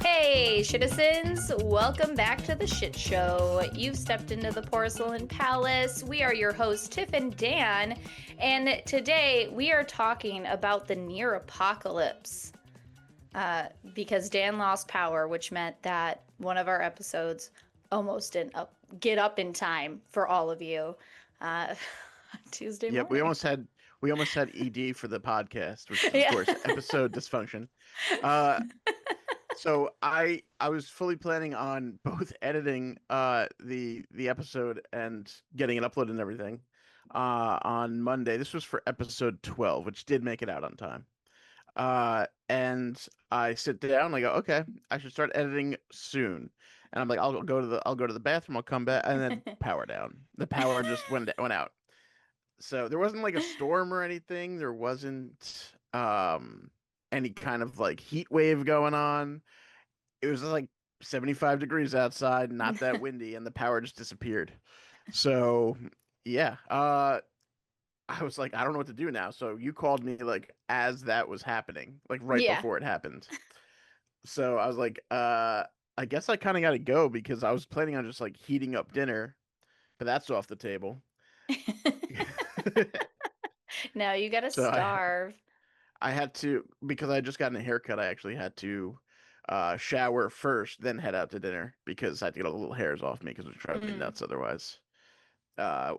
Hey, citizens! Welcome back to the shit show. You've stepped into the Porcelain Palace. We are your hosts, Tiff and Dan, and today we are talking about the near apocalypse. Because Dan lost power, which meant that one of our episodes almost didn't get up in time for all of you. Tuesday Yep, morning. we almost had ED for the podcast, which is of Yeah. course episode dysfunction. Uh, so I was fully planning on both editing the episode and getting it uploaded and everything on Monday. This was for episode 12, which did make it out on time. And I sit down and I go, okay, I should start editing soon. And I'm like, I'll go to the bathroom, I'll come back, and then power down. The power just went out. So there wasn't like a storm or anything. There wasn't any kind of like heat wave going on. It was like 75 degrees outside, not that windy, and the power just disappeared. So yeah, I was like, I don't know what to do now. So you called me like as that was happening, like right Yeah. before it happened. So I was like, I guess I kind of got to go because I was planning on just like heating up dinner, but that's off the table. Now you gotta So starve. I had to because I just gotten a haircut. I actually had to shower first, then head out to dinner because I had to get all the little hairs off me because it would drive me Mm. nuts otherwise.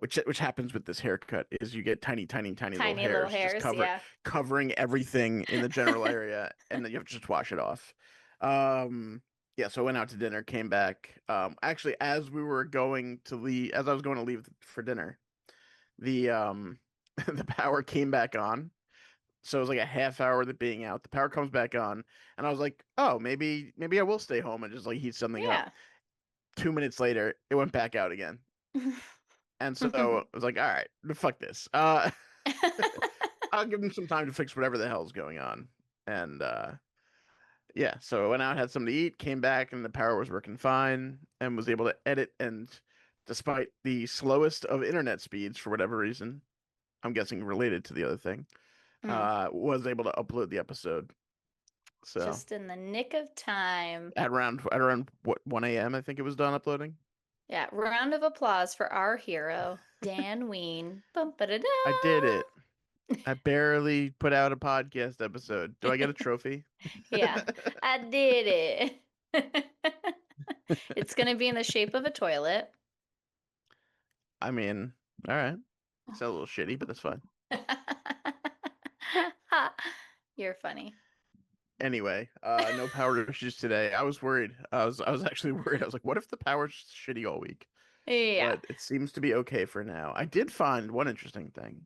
Which happens with this haircut is you get tiny, tiny, tiny little Tiny little hairs just hairs, yeah. covering everything in the general area, and then you have to just wash it off. Um, yeah, so I went out to dinner, came back. Actually, as I was going to leave for dinner, the the power came back on. So it was like a half hour of it being out. The power comes back on, and I was like, "Oh, maybe I will stay home and just like heat something up." Yeah. 2 minutes later, it went back out again, and so I was like, "All right, fuck this. I'll give them some time to fix whatever the hell's going on." And yeah, so I went out, had something to eat, came back, and the power was working fine, and was able to edit. And despite the slowest of internet speeds for whatever reason, I'm guessing related to the other thing, Mm. was able to upload the episode. So Just in the nick of time. at around what 1 a.m. I think it was done uploading. Yeah, round of applause for our hero, Dan Ween. Bum ba da I did it. I barely put out a podcast episode. Do I get a trophy? Yeah, I did it. It's gonna be in the shape of a toilet. I mean, all right. It's a little shitty, but that's fine. You're funny. Anyway, no power issues today. I was worried. I was actually worried. I was like, what if the power's shitty all week? Yeah. But it seems to be okay for now. I did find one interesting thing.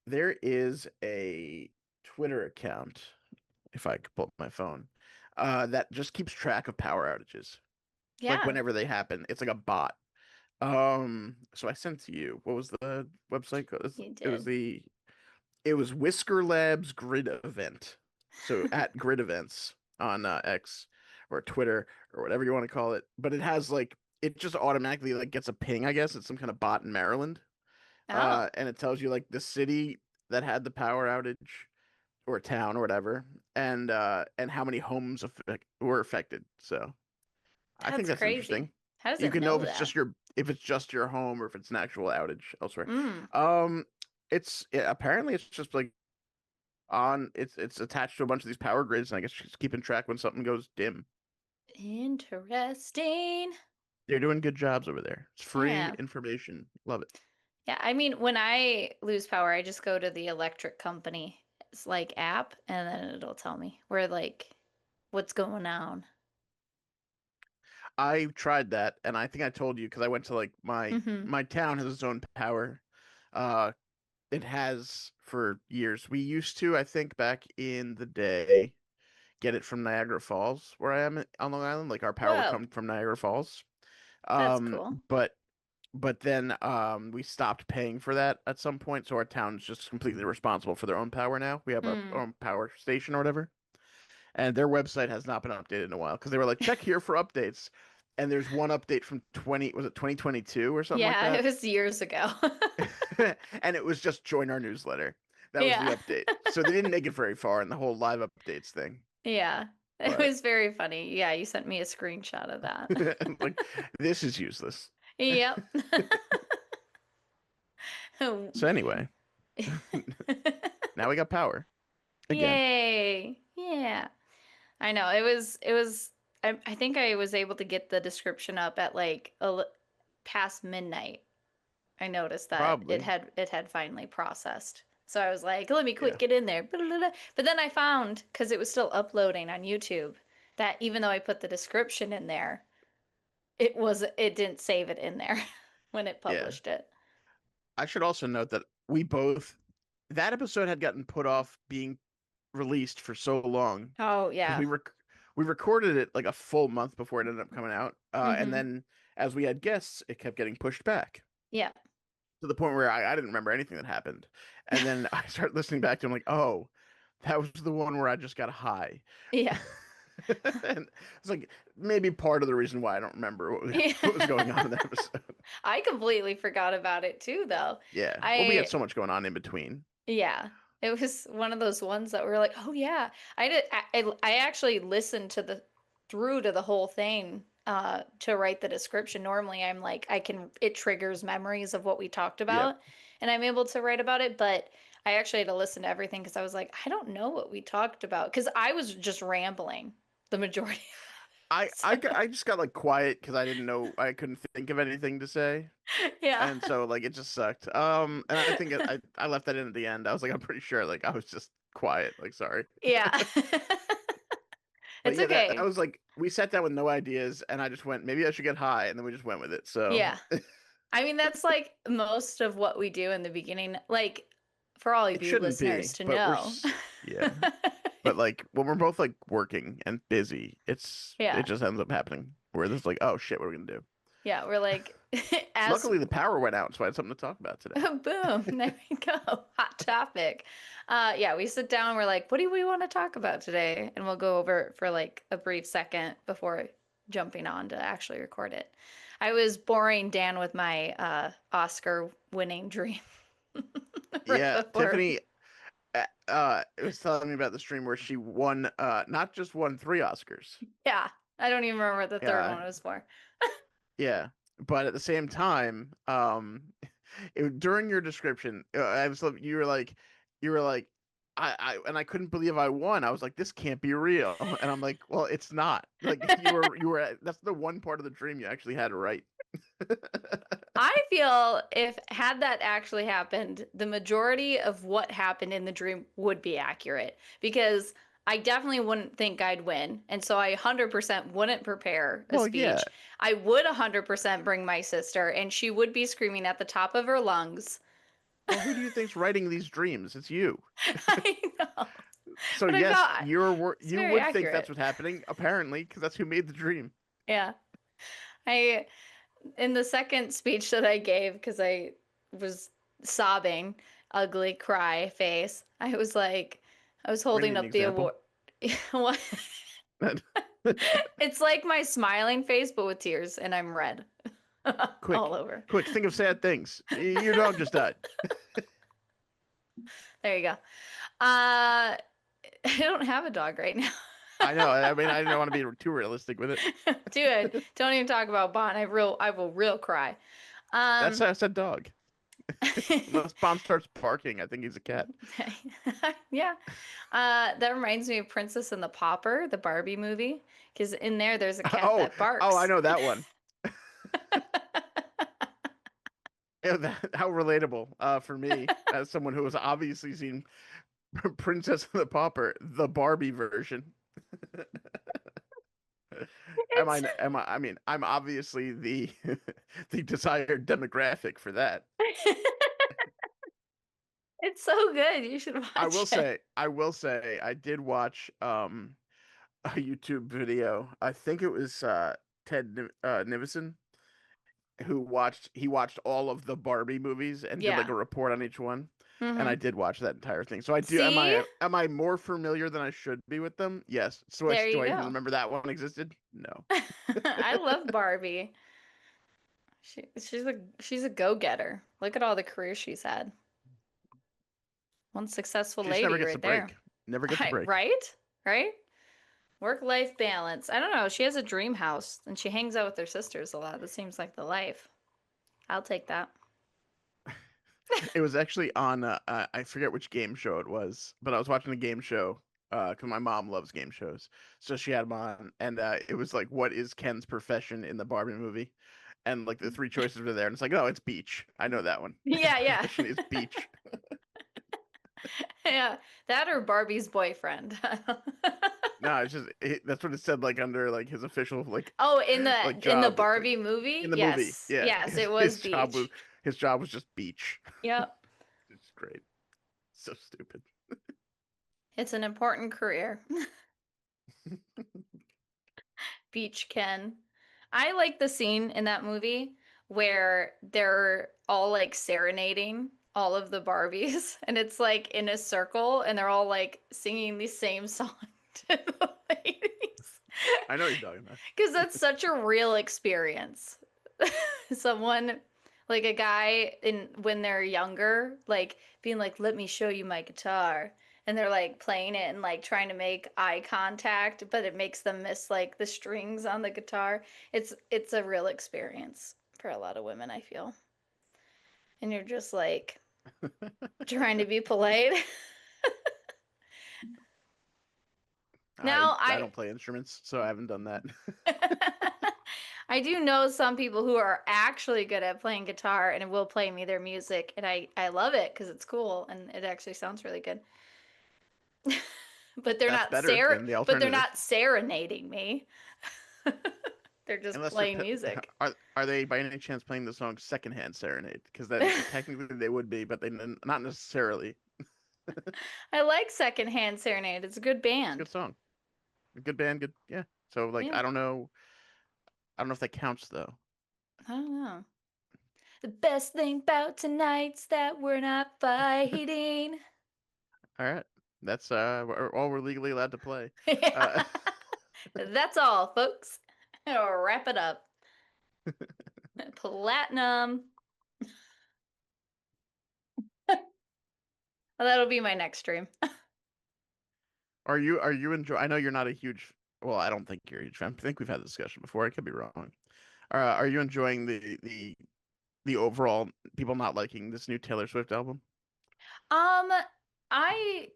There is a Twitter account, if I could pull up my phone, that just keeps track of power outages. Like Yeah, whenever they happen. It's like a bot. So I sent to you. What was the website called? you It was did. the it was Whisker Labs Grid Event. So at Grid Events on X or Twitter or whatever you want to call it. But it has like it just automatically like gets a ping. I guess it's some kind of bot in Maryland. Oh, And it tells you like the city that had the power outage or town or whatever, and how many homes were affected. So I think that's that's interesting. crazy. How does You it can know know that? if it's just your home or if it's an actual outage elsewhere. Mm, Um, apparently it's just like it's attached to a bunch of these power grids, and I guess she's keeping track when something goes dim. interesting. They're doing good jobs over there. It's free Yeah. information. Love it. Yeah, I mean, when I lose power, I just go to the electric company. It's like app, and then it'll tell me where like what's going on. I tried that, and I think I told you because I went to like Mm-hmm. my town has its own power. Uh, it has for years. We used to, I think, back in the day, get it from Niagara Falls, where I am on Long Island. Like our power would Whoa, come from Niagara Falls. that's Um, cool. but but then we stopped paying for that at some point, so our town's just completely responsible for their own power now. We have our Hmm. own power station or whatever, and their website has not been updated in a while because they were like, check here for updates. And there's one update from 2022 or something like Yeah, it that. was years ago. And it was just join our newsletter. That was the Yeah. update. So they didn't make it very far in the whole live updates thing. Yeah. It but was very funny. Yeah, you sent me a screenshot of that. I'm like, this is useless. Yep. So anyway, now we got power again. Yay. Yeah. I know. It was I think I was able to get the description up at like past midnight. I noticed that Probably. it had finally processed. So I was like, let me quick Yeah. get in there. But then I found, because it was still uploading on YouTube, that even though I put the description in there, it didn't save it in there when it Yeah. published it. I should also note that that episode had gotten put off being released for so long Oh because yeah. we recorded it like a full month before it ended up coming out. And Mm-hmm. then as we had guests, it kept getting pushed back Yeah. to the point where I didn't remember anything that happened. And then I started listening back to it, I'm like, oh, that was the one where I just got high. Yeah. And it's like maybe part of the reason why I don't remember what was going on in Yeah. that episode. I completely forgot about it too, though. Yeah. Well, we had I so much going on in between. Yeah. It was one of those ones that were like, oh yeah. I actually listened to the through to the whole thing to write the description. Normally I'm like it triggers memories of what we talked Yep. about and I'm able to write about it, but I actually had to listen to everything because I was like, I don't know what we talked about because I was just rambling the majority. So, I just got like quiet because I couldn't think of anything to say. yeah. And so like it just sucked. And I think I left that in at the end. I was like, I'm pretty sure like I was just quiet. Like sorry. Yeah. But It's yeah, that okay. was like we sat down with no ideas and I just went, maybe I should get high, and then we just went with it. So Yeah. I mean, that's like most of what we do in the beginning. Like, for all of it you shouldn't listeners be, to but know. yeah. But like when we're both like working and busy, it Yeah. just ends up happening where there's like, oh shit, what are we gonna do? Yeah. We're like, as Luckily the power went out, so I had something to talk about today. boom, there we go. Hot topic. Yeah, we sit down, we're like, what do we want to talk about today? And we'll go over it for like a brief second before jumping on to actually record it. I was boring Dan with my Oscar winning dream right Yeah, before. Tiffany was telling me about the stream where she won not just won 3 Oscars. Yeah. I don't even remember what the third Yeah, one was for. yeah. But at the same time, during your description, you were like, and I couldn't believe I won. I was like, this can't be real. And I'm like, well, it's not. Like that's the one part of the dream you actually had right. I feel if had that actually happened, the majority of what happened in the dream would be accurate because I definitely wouldn't think I'd win. And so I 100% wouldn't prepare a Well, yeah. speech. I would 100% bring my sister and she would be screaming at the top of her lungs. Well, who do you think's writing these dreams? It's you. I know. So But I yes, felt it's you very would think that's accurate. what's happening, apparently, because that's who made the dream. Yeah. I in the second speech that I gave, because I was sobbing, ugly cry face, I was like, I was We're gonna holding need an up the example. award. What? It's like my smiling face, but with tears, and I'm red all Quick, over. quick, think of sad things. Your dog just died. There you go. I don't have a dog right now. I know. I mean, I didn't want to be too realistic with it. Do it. Don't even talk about Bond. I will real cry. That's Um, how I said dog. Unless Bond starts barking, I think he's a cat. yeah. That reminds me of Princess and the Pauper, the Barbie movie, because in there there's a cat Oh, that oh, I barks. know that one. Yeah, how relatable for me as someone who has obviously seen Princess and the Pauper, the Barbie version. It's I mean, I'm obviously the the desired demographic for that. it's so good. You should watch it. I will say, I did watch a YouTube video. I think it was Nivison who watched all of the Barbie movies and did like Yeah. a report on each one. And I Hmm. did watch that entire thing. So I do See? am I more familiar than I should be with them? Yes. So There do you I even go. remember that one existed? No. I love Barbie. She's a go-getter. Look at all the careers she's had. One successful She just never lady gets a right there. break. Never gets a break. Right? Right? Work-life balance. I don't know. She has a dream house and she hangs out with her sisters a lot. That seems like the life. I'll take that. It was actually on I forget which game show it was, but I was watching a game show because my mom loves game shows, so she had them on, and it was like, "What is Ken's profession in the Barbie movie?" And like the three choices were there, and it's like, "Oh, it's beach. I know that one. His Yeah, yeah. profession is beach." Yeah. That or Barbie's boyfriend. No, that's what it said like under like his official Oh, like in the job Barbie movie? in the movie. Yes. Yeah, Yes, it was his job was Beach. just beach. Yep. It's great. So stupid. It's an important career. Beach Ken. I like the scene in that movie where they're all like serenading all of the Barbies and it's like in a circle and they're all like singing the same song to the ladies. I know what you're talking about. Because that's such a real experience. Someone like a guy in when they're younger, like being like, "Let me show you my guitar," and they're like playing it and like trying to make eye contact, but it makes them miss like the strings on the guitar. It's a real experience for a lot of women, I feel. And you're just like trying to be polite. I Now I I don't play instruments, so I haven't done that. I do know some people who are actually good at playing guitar and will play me their music, and I love it because it's cool and it actually sounds really good. But That's better than the but they're alternative. not serenading me. They're just Unless they're playing music. are they by any chance playing the song Secondhand Serenade? Because then technically they would be, but not necessarily. I like Secondhand Serenade. It's a good It's a band. good song. A good band, good yeah. So like Yeah, I don't know if that counts though. I don't know. The best thing about tonight's that we're not fighting. All right. That's all we're legally allowed to play. Yeah. Uh That's all, folks. I'll wrap it up. Platinum. That'll be my next stream. are you enjoy I know you're not a huge well, I don't think you're a huge fan. I think we've had this discussion before. I could be wrong. Are you enjoying the overall people not liking this new Taylor Swift album? Um, I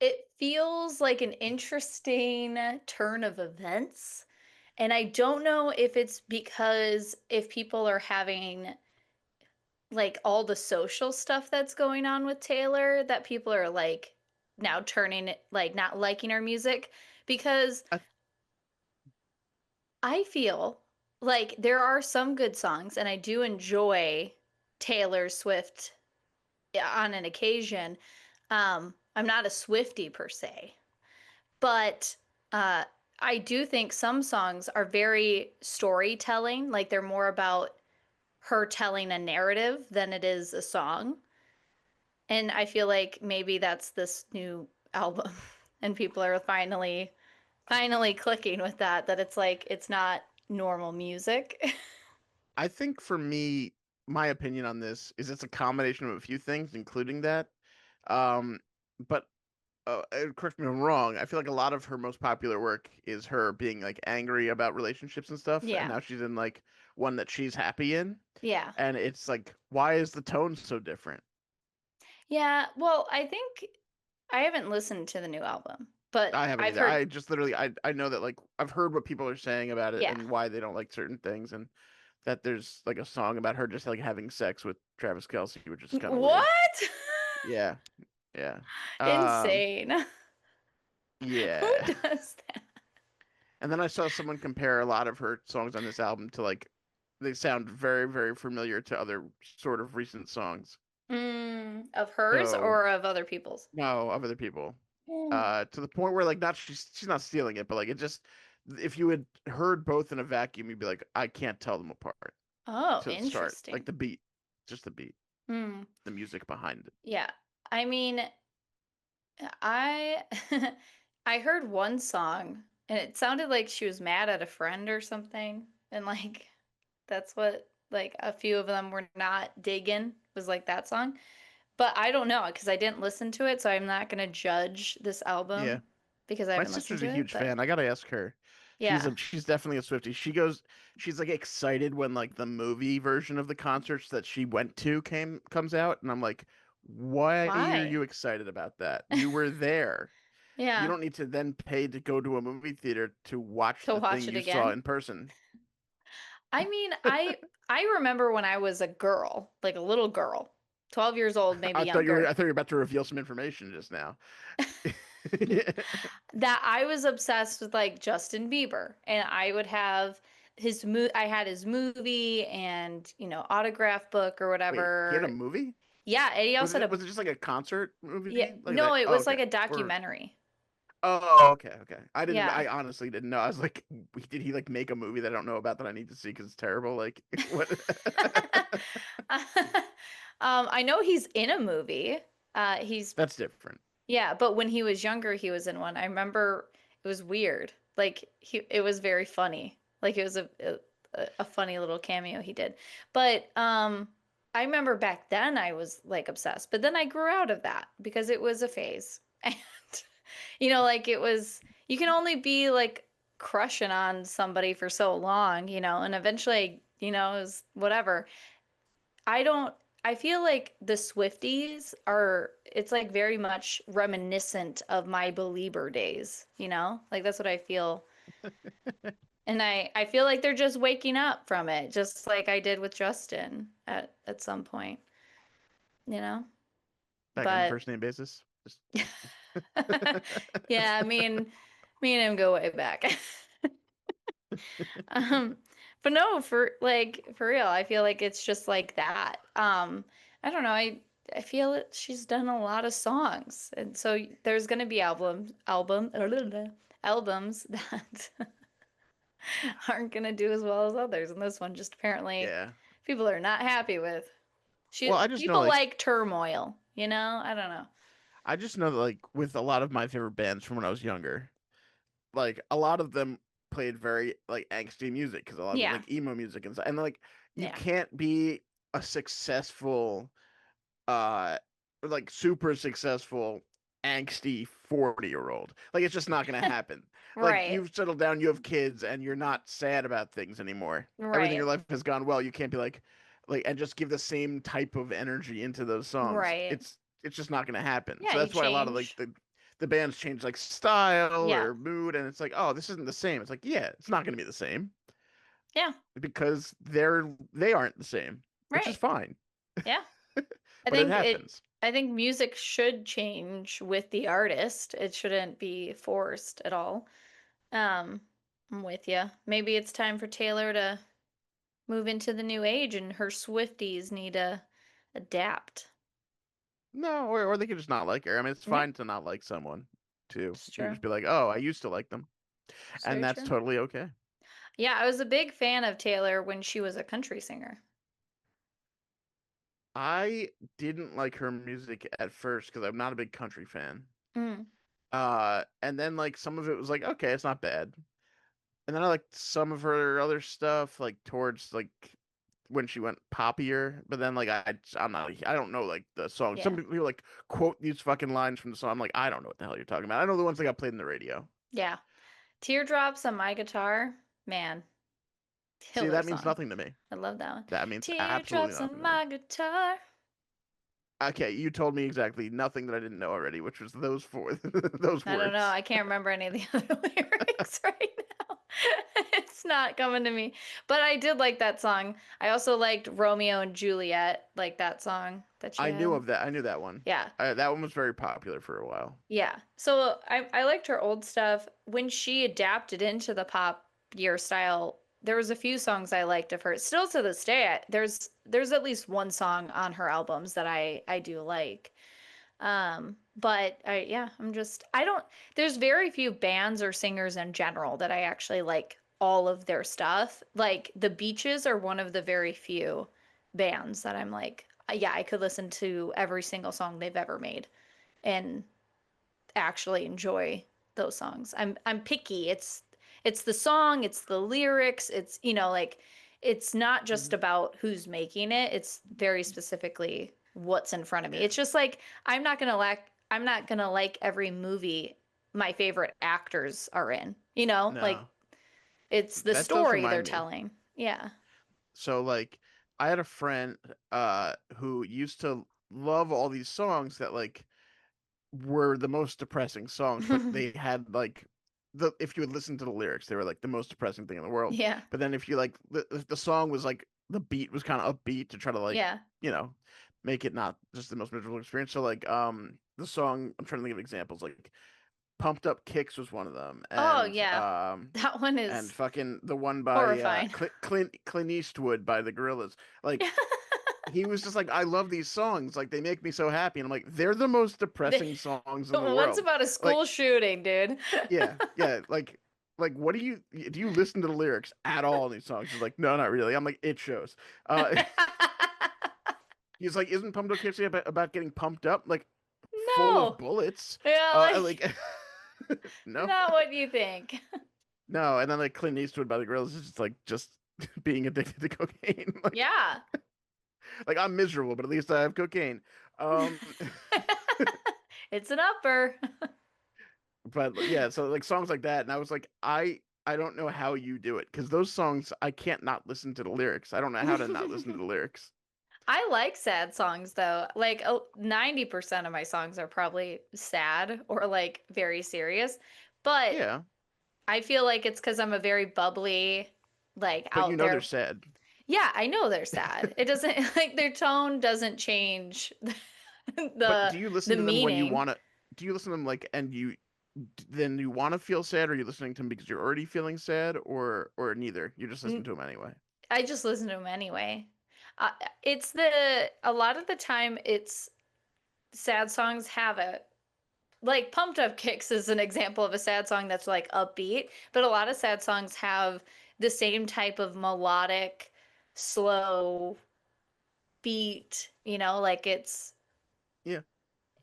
it feels like an interesting turn of events. And I don't know if it's because if people are having like all the social stuff that's going on with Taylor that people are like now turning it like not liking her music because I I feel like there are some good songs and I do enjoy Taylor Swift on an occasion. I'm not a Swiftie per se, but uh, I do think some songs are very storytelling, like they're more about her telling a narrative than it is a song. And I feel like maybe that's this new album, and people are finally clicking with that it's like it's not normal music. I think for me, my opinion on this is it's a combination of a few things, including that. Um, but correct me if I'm wrong. I feel like a lot of her most popular work is her being like angry about relationships and stuff, and Yeah. now she's in like one that she's happy in, Yeah. and it's like, why is the tone so different? Yeah. Well, I think I haven't listened to the new album, but I haven't I've either. heard, I just literally I know that like I've heard what people are saying about it yeah. and why they don't like certain things, and that there's like a song about her just like having sex with Travis Kelce, which is kind of weird. What? Yeah, yeah, um, Insane. Who yeah. does that? And then I saw someone compare a lot of her songs on this album to like they sound very, very familiar to other sort of recent songs. Of hers So or of other people's? no, of other people. Mm. To the point where like not she's not stealing it, but like it just if you had heard both in a vacuum, you'd be like, I can't tell them apart Oh, to the start. Like interesting. the beat, just the beat, Hmm. the music behind it. Yeah. I mean, I I heard one song and it sounded like she was mad at a friend or something. And like that's what like a few of them were not digging was like that song. But I don't know because I didn't listen to it, so I'm not gonna judge this Yeah. album because I My haven't listened sister's to a it, huge but fan. I gotta ask her. yeah. She's definitely a Swiftie. She's like excited when like the movie version of the concerts that she went to came comes out, and I'm like, why are Why? you excited about that? You were there. You Yeah. don't need to then pay to go to a movie theater to watch To the watch thing it you saw again. in person. I mean, I remember when I was a girl, like a little girl, 12 years old, maybe I younger, thought you were about to reveal some information just now. that I was obsessed with like Justin Bieber, and I would have I had his movie and, autograph book or Wait, he had a whatever. movie? Yeah, and he also had a Was it just like a concert yeah, movie like no, that? it Oh, was okay. like a Or documentary. oh, okay, okay. Yeah. I honestly didn't know. I was like, did he like make a movie that I don't know about that I need to see because it's terrible? Like, what? I know he's in a movie. He's That's different. Yeah, but when he was younger, he was in one. I remember it was weird. Like it was very funny. Like it was a funny little cameo he did. But I remember back then I was like obsessed. But then I grew out of that because it was a phase. And like it was you can only be like crushing on somebody for so long, and eventually, it was whatever. I don't I feel like the Swifties it's like very much reminiscent of my Belieber days. Like that's what I feel. And I feel like they're just waking up from it, just like I did with Justin at some point, you know? Like on a But first name basis. Just yeah, me and him go way back. Um, but no, for real, I feel like it's just like that. I don't know. I feel that she's done a lot of songs, and so there's gonna be albums that aren't gonna do as well as others, and this one just apparently yeah. people are not happy with. Well, I just know People like like turmoil, you know? I don't know. I just know that like with a lot of my favorite bands from when I was younger, like a lot of them played very like angsty music because a lot of them Yeah, like emo music and stuff. And like you yeah, can't be a successful uh like super successful angsty 40-year-old. Like it's just not gonna happen. Like right, you've settled down, you have kids, and you're not sad about things anymore. Everything in your right, life has gone well. You can't be like and just give the same type of energy into those songs. right. It's just not gonna happen. Yeah, So you that's why a lot of like change. the bands change like style Yeah, or mood, and it's like, oh, this isn't the same. It's like, yeah, it's not gonna be the same yeah, because they aren't the same, which is right. fine. Yeah. But it happens. I think music should change with the artist. It shouldn't be forced at all. Um, I'm with you. Maybe it's time for Taylor to move into the new age and her Swifties need to adapt. No, or they could just not like her. I mean, it's Yeah, fine to not like someone too. it's You can true. just be like, "Oh, I used to like them," It's and very that's true. totally okay. Yeah, I was a big fan of Taylor when she was a country singer. I didn't like her music at first because I'm not a big country fan. Mm, And then like some of it was like, okay, it's not bad. And then I liked some of her other stuff, like towards like when she went poppier. But then like I don't know like the song. Some yeah. people like quote these fucking lines from the song. I'm like, I don't know what the hell you're talking about. I know the ones that got played in the radio. Yeah. Teardrops on My Guitar. Man, See, killer that means song. nothing to me. I love that one. That means absolutely Teardrops nothing on to me. my guitar. Okay, you told me exactly nothing that I didn't know already, which was those four those I don't know. words. I can't remember any of the other lyrics right now. It's not coming to me. But I did like that song. I also liked Romeo and Juliet, like that song that she I knew had. of that. I knew that one. Yeah. That one was very popular for a while. Yeah. So I liked her old stuff. When she adapted into the pop year style, there was a few songs I liked of hers. Still to this day, there's at least one song on her albums that I do like. But I don't, there's very few bands or singers in general that I actually like all of their stuff. Like the Beaches are one of the very few bands that I'm like, yeah, I could listen to every single song they've ever made and actually enjoy those songs. I'm picky. It's the song, it's the lyrics, it's like it's not just Mhm. about who's making it. It's very specifically what's in front of me. Yeah. It's just like I'm not going to like every movie my favorite actors are in. You know, like No, it's the that does story they're remind me. telling. Yeah. So like, I had a friend who used to love all these songs that like were the most depressing songs, but they had like the if you would listen to the lyrics, they were like the most depressing thing in the world. Yeah. But then if you like the song was like the beat was kind of upbeat to try to like, Yeah. you know, make it not just the most miserable experience. So like the song, I'm trying to think of examples, like Pumped Up Kicks was one of them, Oh, yeah. That one and is fucking the one by horrifying. Clint Eastwood by the Gorillaz. Like he was just like, I love these songs. Like they make me so happy. And I'm like, they're the most depressing songs in the One's world. about a Like, school shooting, dude. yeah, yeah. Like, what do you listen to the lyrics at all in these songs? He's like, no, not really. I'm like, it shows. Uh, he's like, isn't Pumped Up Kicks about getting pumped up, like full of No. bullets? Yeah, like Like, no, not what you think. no. And then like Clint Eastwood by the Gorillaz is just being addicted to cocaine. Yeah. Like I'm miserable, but at least I have cocaine. Um, It's an upper. but yeah, so like songs like that, and I was like, I don't know how you do it because those songs I can't not listen to the lyrics. I don't know how to not listen to the lyrics. I like sad songs though. Like 90% of my songs are probably sad or like very serious. But Yeah, I feel like it's because I'm a very bubbly, like but you out know they're there. sad. Yeah, I know they're sad. It doesn't like their tone doesn't change But the do you listen the to them when you meaning. want to? Do you listen to them like and you then you want to feel sad, or are you listening to them because you're already feeling sad, or neither? You just listen N- to them anyway. I just listen to them anyway. It's the a lot of the time it's sad songs have a like Pumped Up Kicks is an example of a sad song that's like upbeat, but a lot of sad songs have the same type of melodic, slow beat, you know, like Yeah,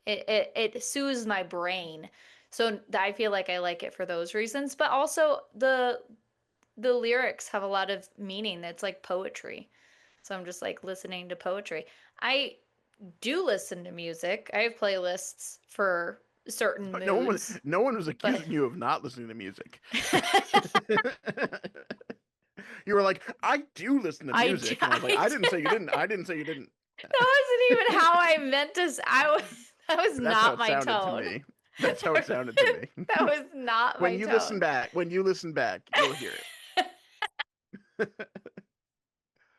it soothes my brain. So I feel like I like it for those reasons, but also the lyrics have a lot of meaning that's like poetry. So I'm just like listening to poetry. I do listen to music. I have playlists for certain but moods, no one was but accusing you of not listening to music. You were like, I do listen to I do, music, and I was like, I didn't say you didn't. I didn't say you didn't. that wasn't even how I meant to. I was that was That's how not it my sounded to tone. me. That's how it sounded to That me. was not my tone. When you listen back, you'll hear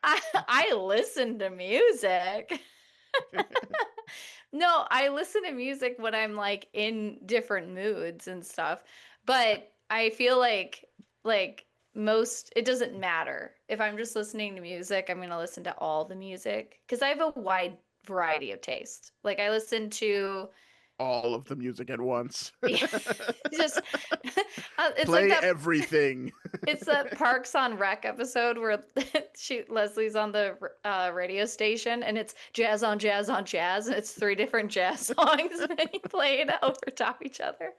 I listen to music. it. No, I listen to music when I'm like in different moods and stuff. But I feel like most it doesn't matter. If I'm just listening to music, I'm going to listen to all the music because I have a wide variety of taste. Like I listen to All of the music at once. just it's like Play that everything. it's that Parks on Rec episode where Leslie's on the radio station and it's jazz on jazz on jazz and it's three different jazz songs being played over top each other.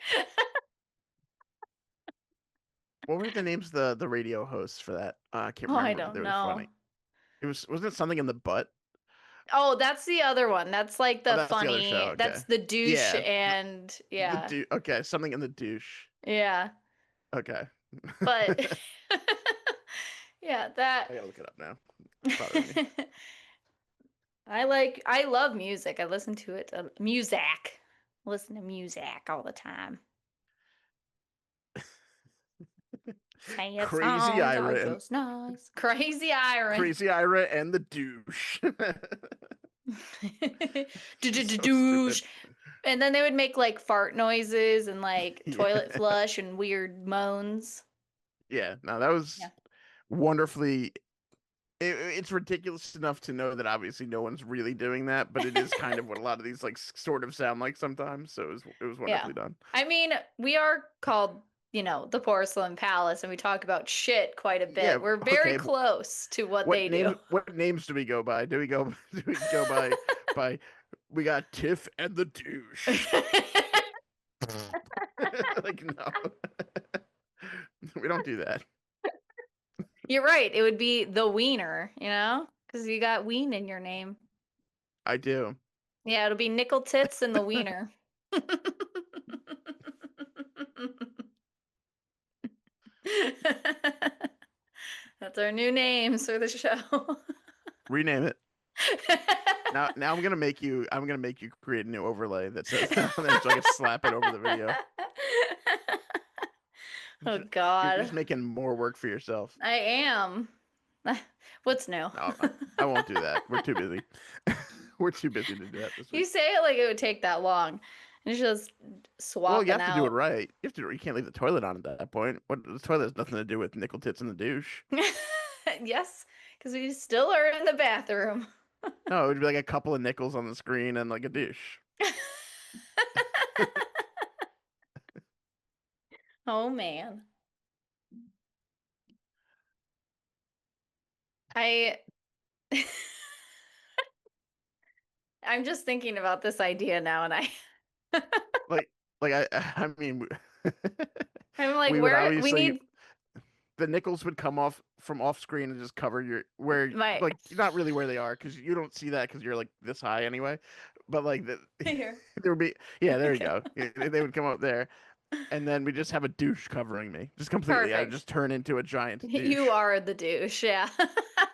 What were the names of the radio hosts for that? I can't Oh, I remember, but don't they were know. funny. It wasn't it something in the butt? Oh, that's the other one. That's like Oh, the that's the other show. funny. Okay. That's the douche Yeah. and The yeah, okay, something in the douche. yeah. Okay. But yeah, that I gotta look it up now. It's bothering me. I love music. I listen to it. Music. Listen to music all the time. Sad Crazy songs are Ira and just nice. Crazy iron. Crazy Ira and the douche. So Douche. stupid. And then they would make like fart noises and like Yeah. toilet flush and weird moans. Yeah. No, that was Yeah. wonderfully it's ridiculous enough to know that obviously no one's really doing that, but it is kind of what a lot of these like sort of sound like sometimes. So it was Yeah. wonderfully done. I mean, we are called, the Porcelain Palace and we talk about shit quite a Yeah, bit. We're very okay. close to what they do. What names do we go by? Do we go by we got Tiff and the douche. Like no. We don't do that. You're right. It would be the Wiener, because you got Ween in your name. I do. Yeah, it'll be Nickel Tits and the Wiener. That's our new names for the show. Rename it. Now I'm gonna make you create a new overlay that says that on there so I can slap it over the video. Oh You're God. just making more work for yourself. I am. What's new? No, I won't do that. We're too busy. We're too busy to do that this You week. say it like it would take that long. It's just Well, you swapping have to do it out. right. You can't leave the toilet on at that point. What the toilet has nothing to do with nickel tits in the douche. Yes, because we still are in the bathroom. No, it would be like a couple of nickels on the screen and like a douche. Oh man. I I'm just thinking about this idea now and Like I mean I'm like, we would where we obviously need the nickels would come from off screen and just cover your where my like not really where they are because you don't see that because you're like this high anyway, but like here. there would be yeah there you Okay. go they would come up there and then we just have a douche covering me just completely. I would Perfect. just turn into a giant You douche. are the douche, yeah.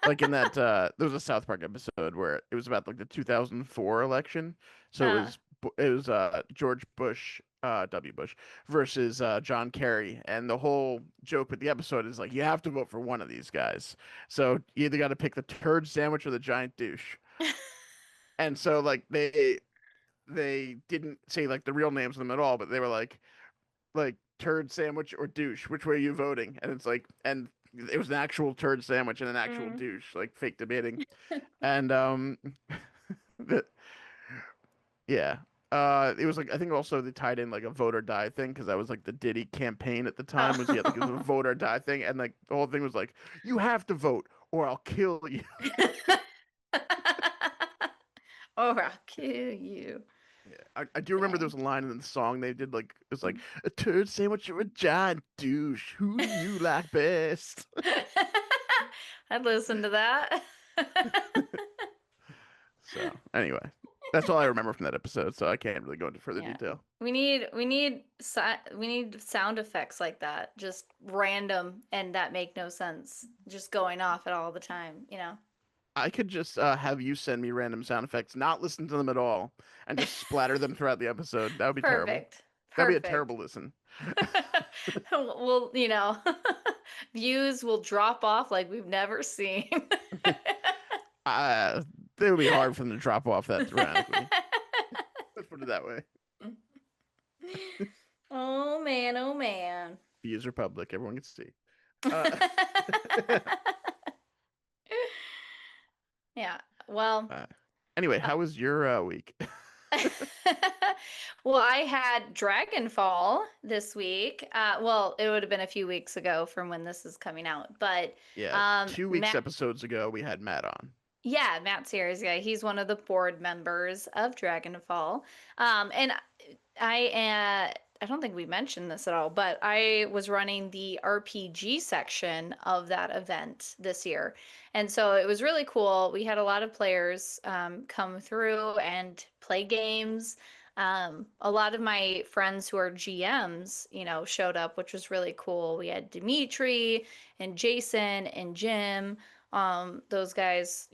Like in that there was a South Park episode where it was about like the 2004 election. So Uh, it was George Bush W Bush versus John Kerry, and the whole joke with the episode is like you have to vote for one of these guys. So you either got to pick the turd sandwich or the giant douche. And so like they didn't say like the real names of them at all, but they were like turd sandwich or douche, which way are you voting? And it's like and it was an actual turd sandwich and an actual mm. douche, like fake debating. And the, yeah. It was like I think also they tied in like a vote or die thing because that was like the Diddy campaign at the time was he had like it was a Oh. vote or die thing and like the whole thing was like you have to vote or I'll kill you. Or I'll kill you. Yeah, I do remember there Dang. was a line in the song they did like it's like a turd sandwich or a giant douche. Who do you like best? I'd listen to that. So anyway, that's all I remember from that episode. So I can't really go into further Yeah. detail. We need sound effects like that, just random and that make no sense, just going off at all the time. I could just have you send me random sound effects, not listen to them at all, and just splatter them throughout the episode. That would be terrible. Perfect. That'd be a Perfect. terrible listen. Well, views will drop off like we've never seen. uh, it would be hard for them to drop off that dramatically. Let's put it that way. Oh man, oh man. Views are public. Everyone can see. Uh, Yeah. Well, uh, anyway, uh, how was your week? well, I had Dragonfall this week. Well, it would have been a few weeks ago from when this is coming out, but Yeah, 2 weeks Matt, episodes ago we had Matt on. yeah, Matt Sears, yeah, he's one of the board members of Dragonfall. And I don't think we mentioned this at all, but I was running the RPG section of that event this year. And so it was really cool. We had a lot of players come through and play games. A lot of my friends who are GMs, showed up, which was really cool. We had Dimitri and Jason and Jim. Those guys,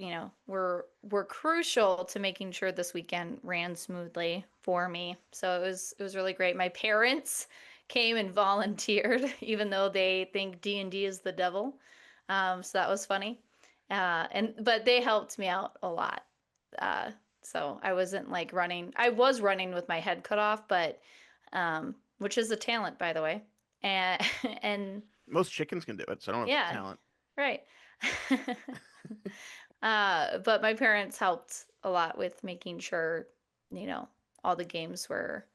were crucial to making sure this weekend ran smoothly for me. So it was really great. My parents came and volunteered, even though they think D&D is the devil. So that was funny. But they helped me out a lot. Uh, so I wasn't like running. I was running with my head cut off, but which is a talent, by the way. And and Most chickens can do it, so I don't know if it's yeah, talent. right. But my parents helped a lot with making sure, you know, all the games were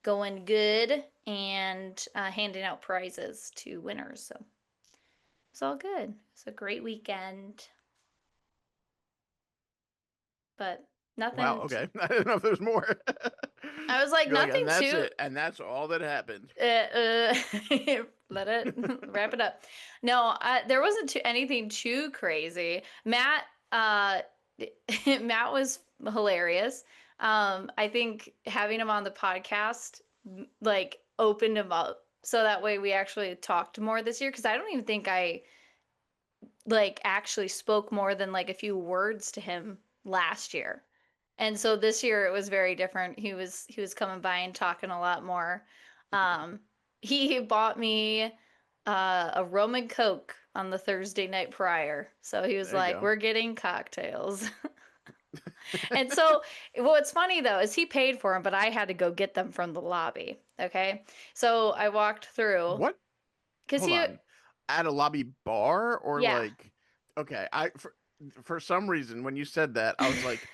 going good and handing out prizes to winners. So it's all good. It's a great weekend, but Wow, nothing. okay. I didn't know if there's more. I was like, You're like, nothing and that's too. it, and that's all that happened. Let it wrap it up. No, there wasn't anything too crazy. Matt was hilarious. I think having him on the podcast like opened him up so that way we actually talked more this year because I don't even think I like actually spoke more than like a few words to him last year. And so this year it was very different. He was coming by and talking a lot more. Um, he bought me a rum and coke on the Thursday night prior. So he was There you like, go. "We're getting cocktails." And so what's funny though is he paid for them, but I had to go get them from the lobby. Okay. So I walked through What? because Hold he, on. At a lobby bar or yeah. like okay, for some reason when you said that, I was like,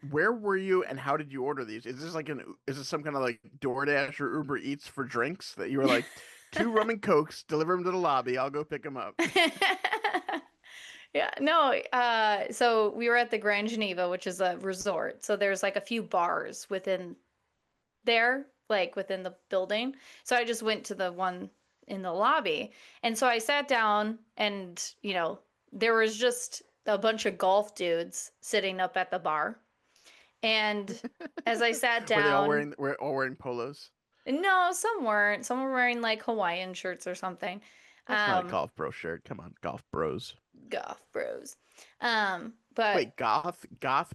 where were you and how did you order these? Is this some kind of like DoorDash or Uber Eats for drinks that you were like two rum and cokes, deliver them to the lobby, I'll go pick them up. Yeah, no, so we were at the Grand Geneva, which is a resort. So there's like a few bars within there, like within the building. So I just went to the one in the lobby. And so I sat down and, there was just a bunch of golf dudes sitting up at the bar. And as I sat Were they all down, wearing polos? no, some weren't. Some were wearing like Hawaiian shirts or something. That's not a Um, golf bro shirt. Come on, golf bros. Golf bros. But Wait, goth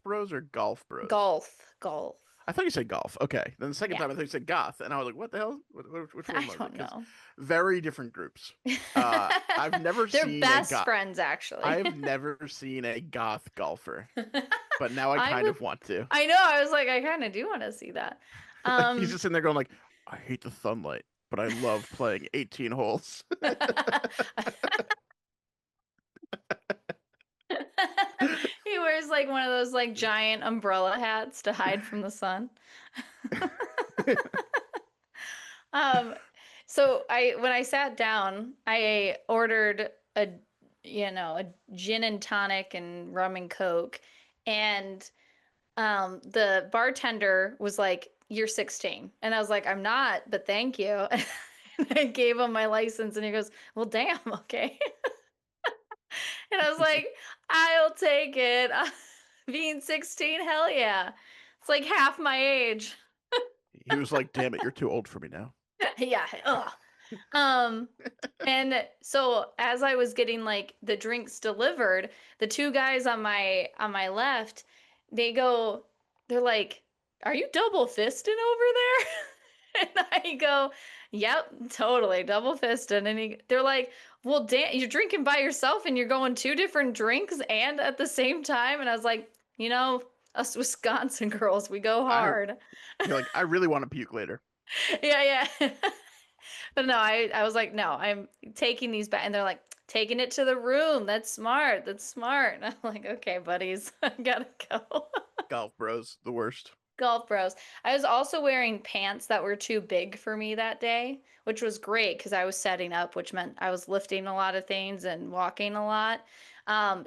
bros or golf bros? golf. I thought you said golf. Okay. Then the second Yeah, time I thought you said goth, and I was like, "What the hell? Which one I was it?" don't Because know. very different groups. I've never They're seen a best goth. friends, actually. I've never seen a goth golfer, but now I I kind would. of want to. I know. I was like, I kind of do want to see that. Like he's Um, just sitting there going like, "I hate the sunlight, but I love playing 18 holes." he wears like one of those like giant umbrella hats to hide from the sun. Um, so when I sat down, I ordered a gin and tonic and rum and coke, and the bartender was like, "You're 16," and I was like, "I'm not, but thank you." And I gave him my license, and he goes, "Well, damn, okay." And I was like, "I'll take it." Being 16, hell yeah, it's like half my age. He was like, "Damn it, you're too old for me now." Yeah. Ugh. Um, and so as I was getting like the drinks delivered, the two guys on my left, they're like, "Are you double fisting over there?" And I go, "Yep, totally double fisting." And they're like, "Well, damn, you're drinking by yourself and you're going two different drinks and at the same time." And I was like, us Wisconsin girls, we go I hard. You're like, I really want to puke later. Yeah, yeah. But no, I was like, no, I'm taking these back. And they're like, taking it to the room. That's smart. That's smart. And I'm like, okay, buddies, I gotta go. Golf bros, the worst. Golf bros. I was also wearing pants that were too big for me that day, which was great because I was setting up, which meant I was lifting a lot of things and walking a lot.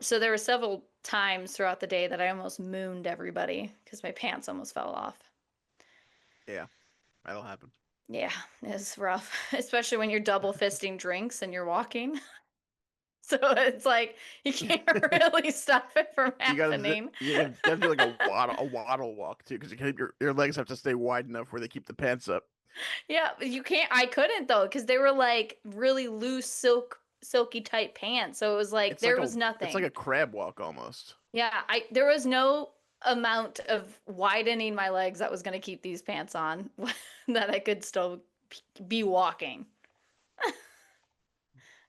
So there were several times throughout the day that I almost mooned everybody because my pants almost fell off. Yeah, that'll happen. Yeah, it's rough, especially when you're double fisting drinks and you're walking. So it's like you can't really stop it from happening. You gotta do like a waddle walk too, because your legs have to stay wide enough where they keep the pants up. Yeah, but you can't. I couldn't though, because they were like really loose silky tight pants. So it was like It's like there a was it's like nothing. a crab walk almost. Yeah, there was no amount of widening my legs that was going to keep these pants on that I could still be walking.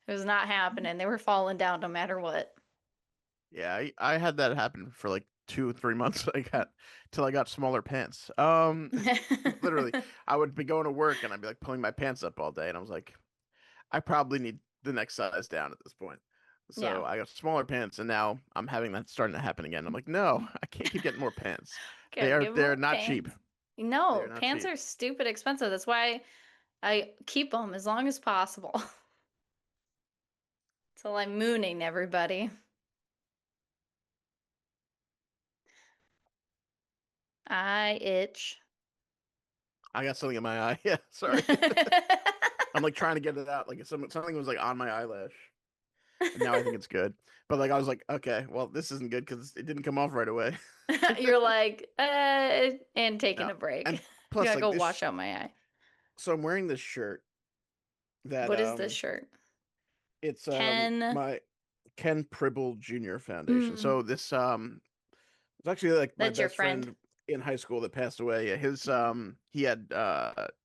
It was not happening. They were falling down no matter what. Yeah, I had that happen for like 2 3 months. Till I got smaller pants. Literally, I would be going to work and I'd be like pulling my pants up all day, and I was like, I probably need the next size down at this point. Yeah. So I got smaller pants, and now I'm having that starting to happen again. I'm like, no, I can't keep getting more pants. Gotta give They're more not cheap. pants. They're No, not pants cheap. are stupid expensive. That's why I keep them as long as possible. Till I'm mooning everybody. I itch. I got something in my eye. Yeah, sorry. I'm like trying to get it out. Like something was like on my eyelash, and now I think it's good. But like I was like, okay, well this isn't good because it didn't come off right away. You're like, and taking No, a break. and I plus gotta like go this. wash out my eye. So I'm wearing this shirt that What is this shirt? it's Ken. my Ken Pribble Jr. Foundation. Mm, So this it's actually like my that's your best friend. friend in high school that passed away. Yeah, his he had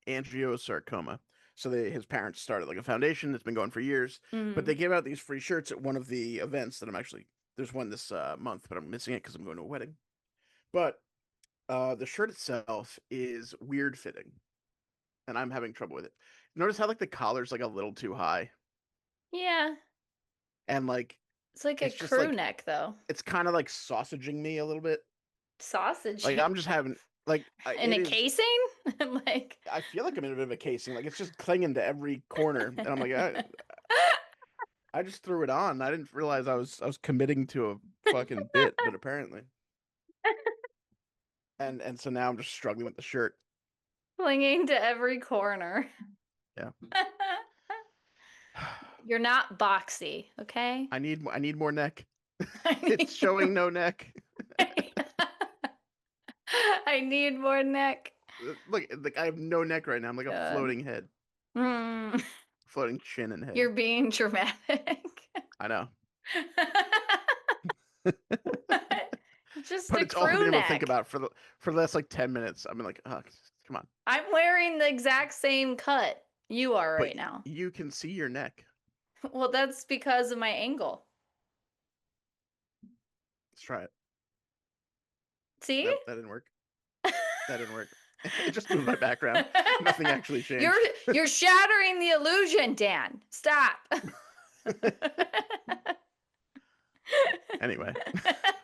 angiosarcoma. So his parents started like a foundation that's been going for years. But Mm. they gave out these free shirts at one of the events that I'm actually there's one this month, but I'm missing it because I'm going to a wedding. But the shirt itself is weird fitting, and I'm having trouble with it. Notice how like the collar's like a little too high, Yeah, and like it's like a it's just crew like neck though. it's kind of like sausaging me a little bit. Sausage Like I'm just having like in it a is. casing? Like I feel like I'm in a bit of a casing. Like it's just clinging to every corner, and I'm like, I just threw it on. I didn't realize I was committing to a fucking bit, but apparently, and so now I'm just struggling with the shirt. clinging to every corner. Yeah, You're not boxy, okay? I need more neck. I It's need showing no neck. I need more neck. Look, like I have no neck right now. I'm like a God. floating head, Mm, floating chin and head. you're being dramatic. I know, Just but a it's all I've been crew able to think neck. about for the last like 10 minutes. I've been like, oh, come on. I'm wearing the exact same cut you are But right now. you can see your neck. Well, that's because of my angle. Let's try it. See? Nope, that didn't work. That didn't work. It just moved my background. Nothing actually You're changed. you're shattering the illusion, Dan. Stop. Anyway,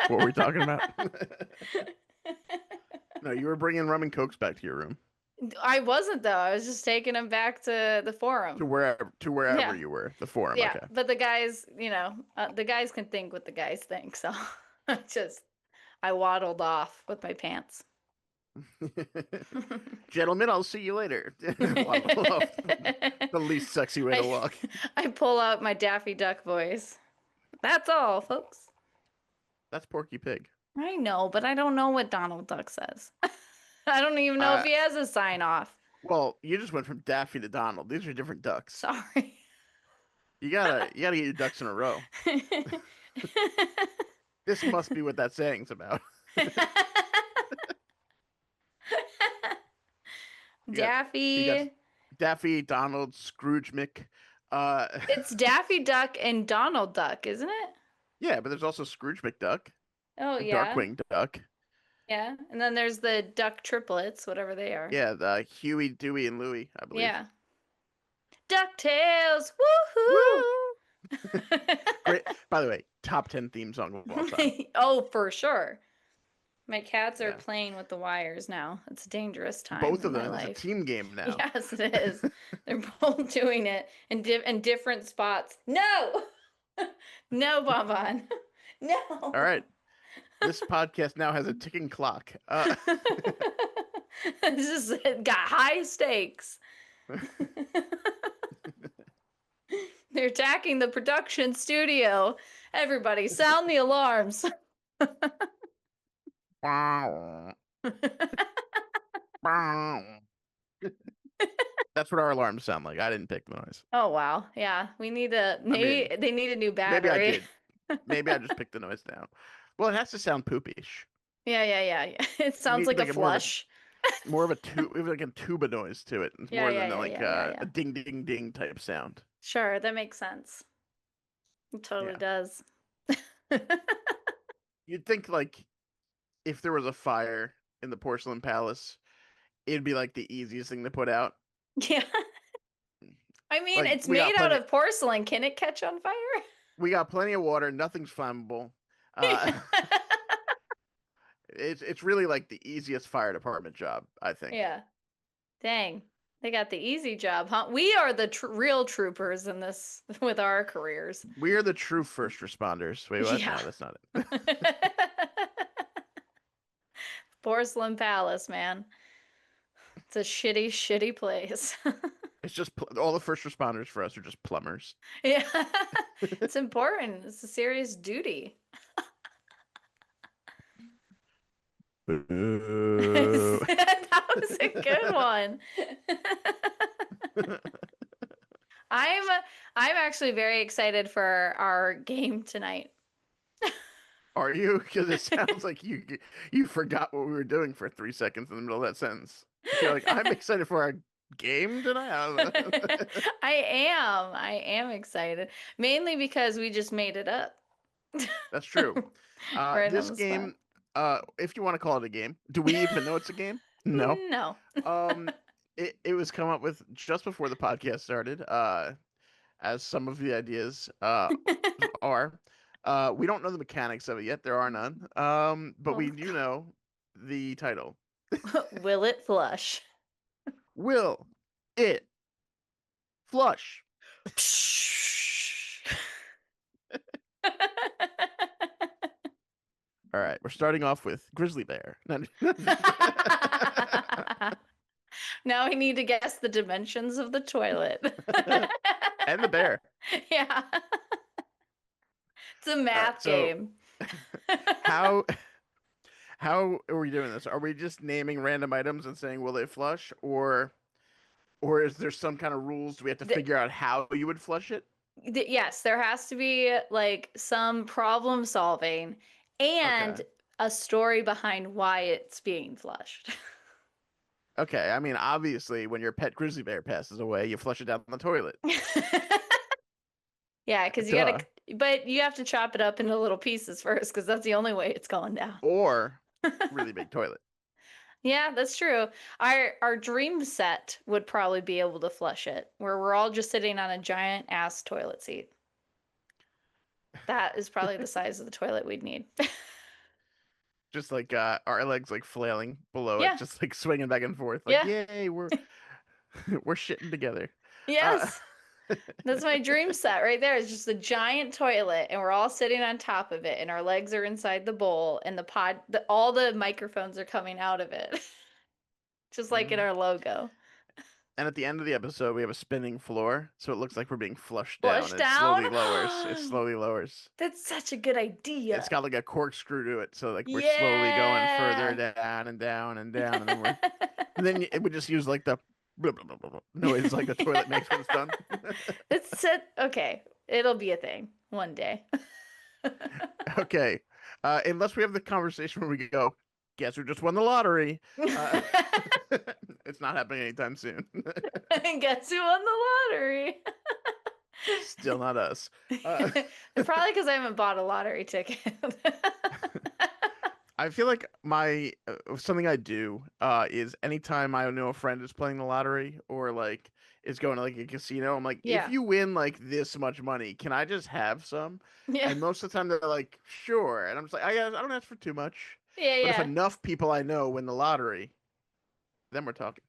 what were we talking about? No, you were bringing rum and cokes back to your room. I wasn't though. I was just taking them back to the forum. To wherever Yeah. you were. The forum. Yeah, Okay. but the guys, the guys can think what the guys think. So I waddled off with my pants. Gentlemen, I'll see you later. Waddle off. The least sexy way to walk. I pull out my Daffy Duck voice. That's all, folks. That's Porky Pig. I know, but I don't know what Donald Duck says. I don't even know if he has a sign off. Well, you just went from Daffy to Donald. These are different ducks. Sorry. You gotta get your ducks in a row. This must be what that saying's about. Daffy. You got Daffy, Donald, Scrooge Mick. It's Daffy Duck and Donald Duck, isn't it? Yeah, but there's also Scrooge McDuck. Oh, yeah. Darkwing Duck. Yeah. And then there's the Duck triplets, whatever they are. Yeah, the Huey, Dewey, and Louie, I believe. Yeah. DuckTales! Woohoo! Great. By the way, top 10 theme song of all time. Oh, for sure. My cats are Yeah. playing with the wires now. It's a dangerous time. Both of in my them. It's a life. team game now. Yes, it is. They're both doing it in different spots. No! No, Bonbon. No. All right. This podcast now has a ticking clock. This is got high stakes. They're attacking the production studio. Everybody, sound the alarms. That's what our alarms sound like. I didn't pick the noise. Oh wow, yeah. We need maybe they need a new Maybe I battery. did. Maybe I just picked the noise down. Well, it has to sound poopyish. Yeah. It sounds like a flush. More of a like a tuba noise to it. It's more than a ding ding ding type sound. Sure, that makes sense. It totally does. You'd think like if there was a fire in the Porcelain Palace, it'd be like the easiest thing to put out. Yeah. I mean, Like, it's made out of porcelain. Can it catch on fire? We got plenty of water. Nothing's flammable. It's really like the easiest fire department job, I think. Yeah. Dang. They got the easy job, huh? We are the real troopers in this with our careers. We are the true first responders. Wait, what? Yeah. No, that's not it. Porcelain Palace, man. It's a shitty, shitty place. It's just all the first responders for us are just plumbers. Yeah. It's important. It's a serious duty. That was a good one. I'm I'm actually very excited for our game tonight. Are you? Because it sounds like you forgot what we were doing for 3 seconds in the middle of that sentence. You're like, I'm excited for our game tonight. I don't know. I am excited. Mainly because we just made it up. That's true. Right on This the spot. game, if you want to call it a game, do we even know it's a game? No. No. Um, it was come up with just before the podcast started. As some of the ideas are. We don't know the mechanics of it yet. There are none. But Oh we my do know the title. God. Will it flush? Will it flush? All right, we're starting off with grizzly bear. Now we need to guess the dimensions of the toilet. And the bear. Yeah. It's a All right, math so game. how how are we doing this? Are we just naming random items and saying will they flush, or is there some kind of rules? Do we have to The- figure out how you would flush it? yes, there has to be like some problem solving Okay. and a story behind why it's being flushed. Okay, I mean, obviously, when your pet grizzly bear passes away, you flush it down the toilet. Yeah, because you gotta, Duh. but you have to chop it up into little pieces first, because that's the only way it's going down. Or really big toilet. Yeah, that's true. Our dream set would probably be able to flush it, where we're all just sitting on a giant ass toilet seat. That is probably the size of the toilet we'd need. Just like our legs like flailing below it, Yeah. just like swinging back and forth, like Yeah. yay, we're we're shitting together. Uh, Yes. That's my dream set right there. It's just a giant toilet, and we're all sitting on top of it, and our legs are inside the bowl, and all the microphones are coming out of it, just like in mhm. our logo. And at the end of the episode, we have a spinning floor, so it looks like we're being flushed down. Flush It down. slowly lowers. It slowly lowers. That's such a good It's idea. got like a corkscrew to it, so like we're slowly going further Yeah. down and down and down, and then it would just use like the blah, blah, blah, blah, blah noise like the toilet makes when it's done. It's set. Okay, it'll be a thing one day. Okay. Unless we have the conversation where we go, guess who just won the lottery? Uh, it's not happening anytime soon. Guess who won the lottery? Still not us. Uh, Probably because I haven't bought a lottery ticket. I feel like my something I do is anytime I know a friend is playing the lottery or like is going to like a casino, I'm like, if Yeah. you win like this much money, can I just have some? Yeah. And most of the time they're like, sure. And I'm just like, I don't ask for too much. Yeah, But if yeah. enough people I know win the lottery, then we're talking.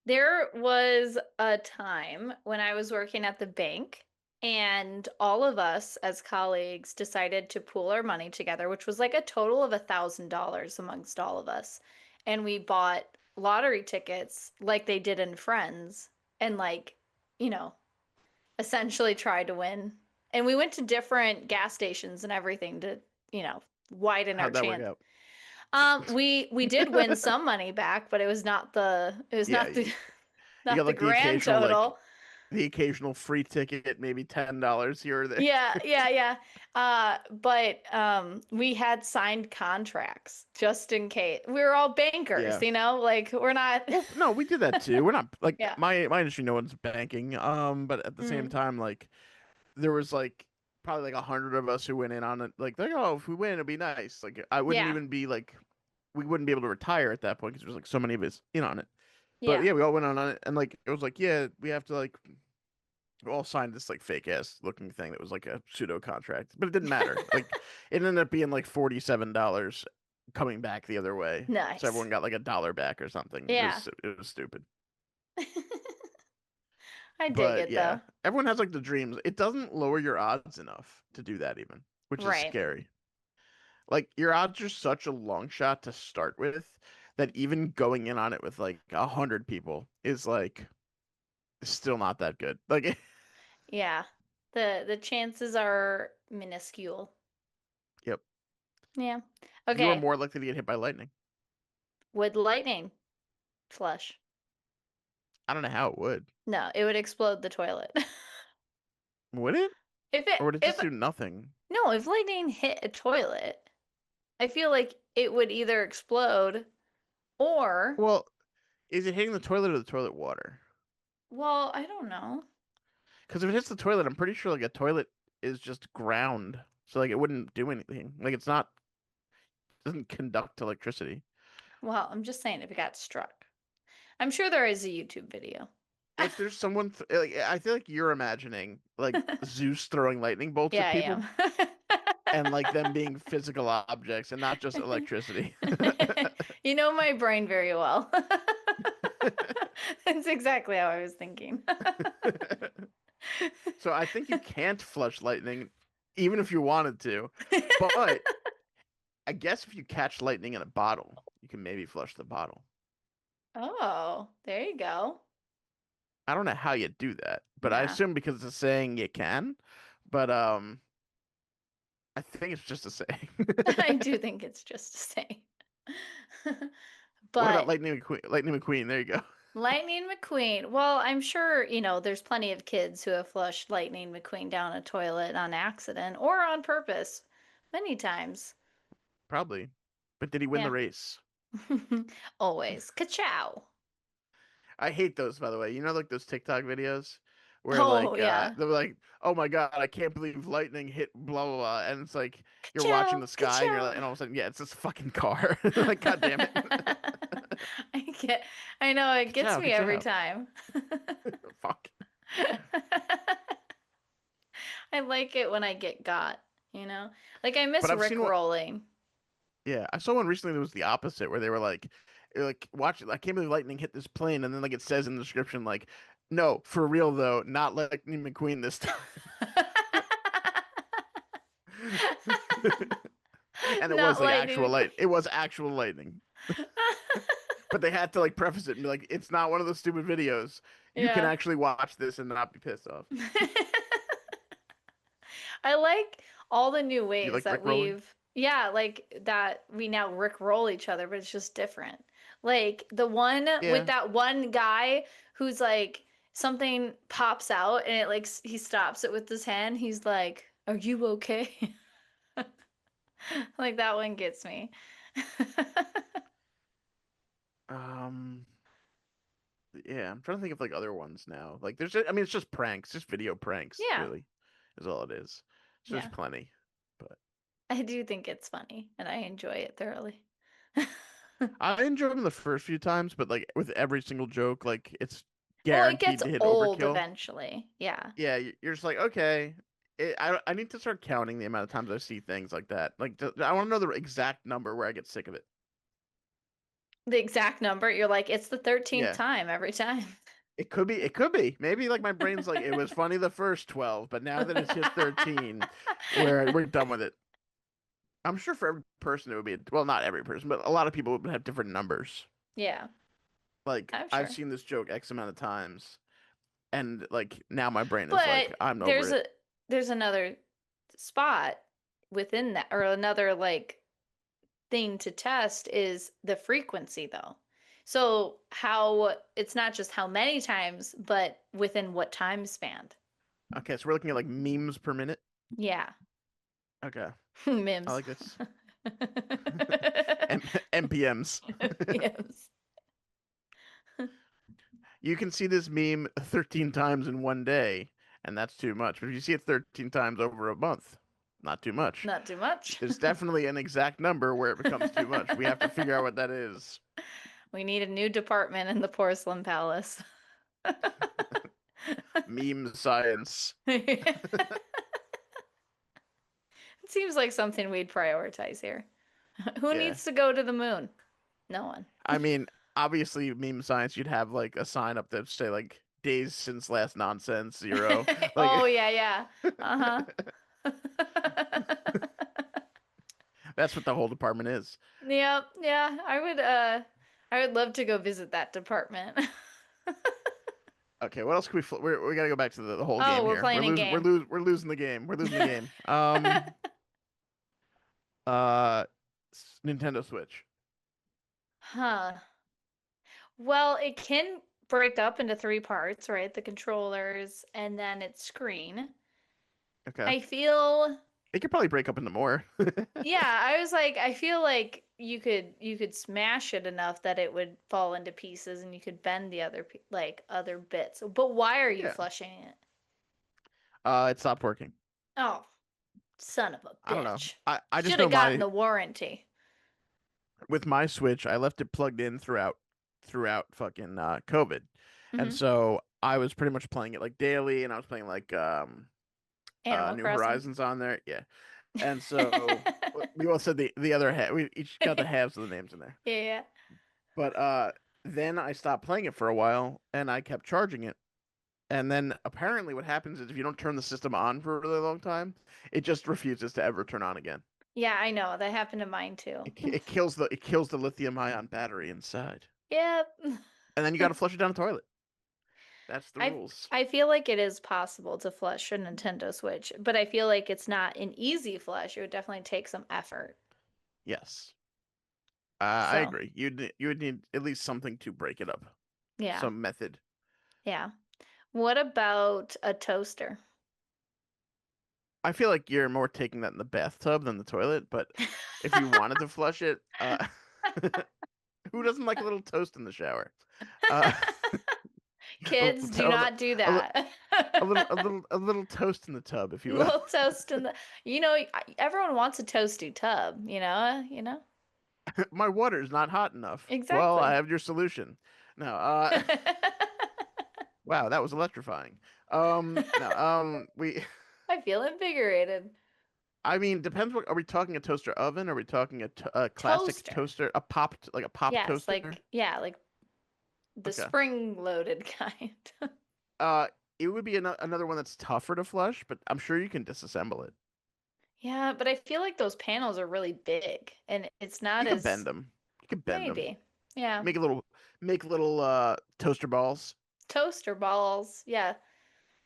There was a time when I was working at the bank, and all of us as colleagues decided to pool our money together, which was like a total of $1,000 amongst all of us. And we bought lottery tickets like they did in Friends, and like, you know, essentially tried to win. And we went to different gas stations and everything to, widen our How'd that work chance. out? We did win some money back, but it was Yeah, not the you not got the like grand total. the occasional free ticket, maybe $10 here or there. Yeah, yeah, yeah. But we had signed contracts just in case. We were all bankers, Yeah. like we're not. Well, no, we did that too. We're not like Yeah. my industry. No one's banking. But at the same Mm, time, like there was like probably like 100 of us who went in on it. Like, oh, if we win, it'd be nice. Like I wouldn't yeah. even be like we wouldn't be able to retire at that point because there was like so many of us in on it. But Yeah. yeah, we all went on it, and like it was like yeah, we have to like we all signed this like fake ass looking thing that was like a pseudo contract, but it didn't matter. Like it ended up being like $47 coming back the other way, so Nice. everyone got like $1 back or something. Yeah. It was stupid. I dig But it yeah, though. everyone has like the dreams. It doesn't lower your odds enough to do that even, which is Right. scary. Like your odds are such a long shot to start with that even going in on it with like 100 people is like still not that good. Like Yeah. The chances are minuscule. yep, Yeah. you are Okay. more likely to get hit by lightning. Would lightning flush? I don't know how it would. No, it would explode the toilet. Would it? If it Or would it if just do nothing? no, if lightning hit a toilet, I feel like it would either explode or, Well, is it hitting the toilet or the toilet water? well, I don't know. Because if it hits the toilet, I'm pretty sure like a toilet is just ground, so like it wouldn't do anything. Like it's not doesn't conduct electricity. Well, I'm just saying if it got struck. I'm sure there is a YouTube video. If there's someone, like, I feel like you're imagining like Zeus throwing lightning bolts Yeah, at people I and like them being physical objects and not just am. electricity. You know my brain very well. That's exactly how I was thinking. So I think you can't flush lightning, even if you wanted to. But I guess if you catch lightning in a bottle, you can maybe flush the bottle. Oh, there you go. I don't know how you do that, but I Yeah, assume because it's saying you can. But I think it's just a saying. I do think it's just a saying. What about But Lightning McQueen? Lightning McQueen. There you go. Lightning McQueen, well, I'm sure, there's plenty of kids who have flushed Lightning McQueen down a toilet on accident or on purpose many times. Probably. But did he win the Yeah. race? Always. Ka-chow. I hate those, by the way. You know, like those TikTok videos where Oh, like yeah. they're like, "Oh my God, I can't believe lightning hit blah blah blah," and it's like you're watching Ka-chow. the sky and you're like, Ka-chow. and all of a sudden, yeah, it's this fucking car. Like, God damn it. I get, I know, it gets Ka-chow, me every ka-chow. time. Fuck. I like it when I get got, you know? Like I miss But I've Rick seen what. rolling. Yeah, I saw one recently that was the opposite, where they were like, watch, I can't believe lightning hit this plane, and then like it says in the description, like, no, for real though, not Lightning McQueen this time. And it was Not like Lightning actual McQueen. light. It was actual lightning. But they had to like preface it and be like, it's not one of those stupid videos. You can Yeah. actually watch this and not be pissed off. I like all the new You ways like that Rick rolling? yeah, like that we now Rick roll each other, but it's just different. Like the one with Yeah. that one guy who's like something pops out and it like he stops it with his hand. He's like, "Are you okay?" Like that one gets me. Um. Yeah, I'm trying to think of like other ones now. Like there's, I mean, it's just pranks, just video pranks, Yeah. really, is all it is. So there's Yeah. plenty, but I do think it's funny and I enjoy it thoroughly. I enjoyed them the first few times, but like with every single joke, like it's Well, it gets guaranteed to hit old overkill. eventually. Yeah. Yeah, you're just like, okay. I need to start counting the amount of times I see things like that. Like, I want to know the exact number where I get sick of it. The exact number, you're like, it's the 13th Yeah, time every time. it could be. It could be. Maybe like my brain's like, it was funny the first 12, but now that it's hit 13, we're done with it. I'm sure for every person it would be, well, not every person, but a lot of people would have different numbers. Yeah, Like I'm I've sure. seen this joke X amount of times, and like now my brain is like, But I'm over it. there's another spot within that, or another like thing to test is the frequency though. So how it's not just how many times, but within what time span. Okay, so we're looking at like memes per minute. Yeah. Okay, I Mims. like this. M MPMs. Mims. You can see this meme 13 times in one day, and that's too much. But if you see it 13 times over a month, not too much. Not too much. There's definitely an exact number where it becomes too much. We have to figure out what that is. We need a new department in the Porcelain Palace. Meme science. It seems like something we'd prioritize here. Who Yeah. needs to go to the moon? No one. I mean, obviously, meme science, you'd have like a sign up that say like days since last nonsense, 0. Oh Like, yeah, yeah. Uh-huh. that's what the whole department is. Yep, yeah. I would love to go visit that department. Okay, what else can we? We gotta go back to the whole Oh, game we're here. playing a game. We're losing the game. We're losing the game. Uh, Nintendo Switch. Huh. Well, it can break up into three parts, right? The controllers and then its screen. Okay. I feel It could probably break up into more. yeah, I was like I feel like you could smash it enough that it would fall into pieces and you could bend the like other bits. But why are you Yeah. flushing it? It stopped working. Oh, son of a I don't know. bitch. I just Should know have gotten my the warranty. with my Switch, I left it plugged in throughout fucking COVID. And Hmm. so I was pretty much playing it like daily and I was playing like Animal New Crossing. Horizons on there. Yeah. And so we all said the other half. We each got the halves of the names in there. Yeah. But then I stopped playing it for a while and I kept charging it. And then apparently what happens is if you don't turn the system on for a really long time, it just refuses to ever turn on again. Yeah, I know. That happened to mine too. It kills the lithium ion battery inside. Yep. And then you got to flush it down the toilet. That's the I rules. I feel like it is possible to flush a Nintendo Switch, but I feel like it's not an easy flush. It would definitely take some effort. Yes. I So, agree. You would need at least something to break it up. yeah. Some method. Yeah. What about a toaster? I feel like you're more taking that in the bathtub than the toilet, but if you wanted to flush it, who doesn't like a little toast in the shower? Uh, a little, Kids, do to- not do a, li- that. a little toast in the tub, if you will. Little toast in the, everyone wants a toasty tub, My water is not hot enough. Well, I Exactly. have your solution. No, wow, that was electrifying. No, we. I feel invigorated. I mean, depends. What are we talking? A toaster oven? Are we talking a classic Toaster. toaster? A popped like a pop Yes, toaster? like yeah, like the Okay. spring-loaded kind. Uh, it would be another one that's tougher to flush, but I'm sure you can disassemble it. Yeah, but I feel like those panels are really big and it's not You can bend as them. You can bend them. maybe. Yeah. Make a little, make little toaster balls, Toaster balls. Yeah.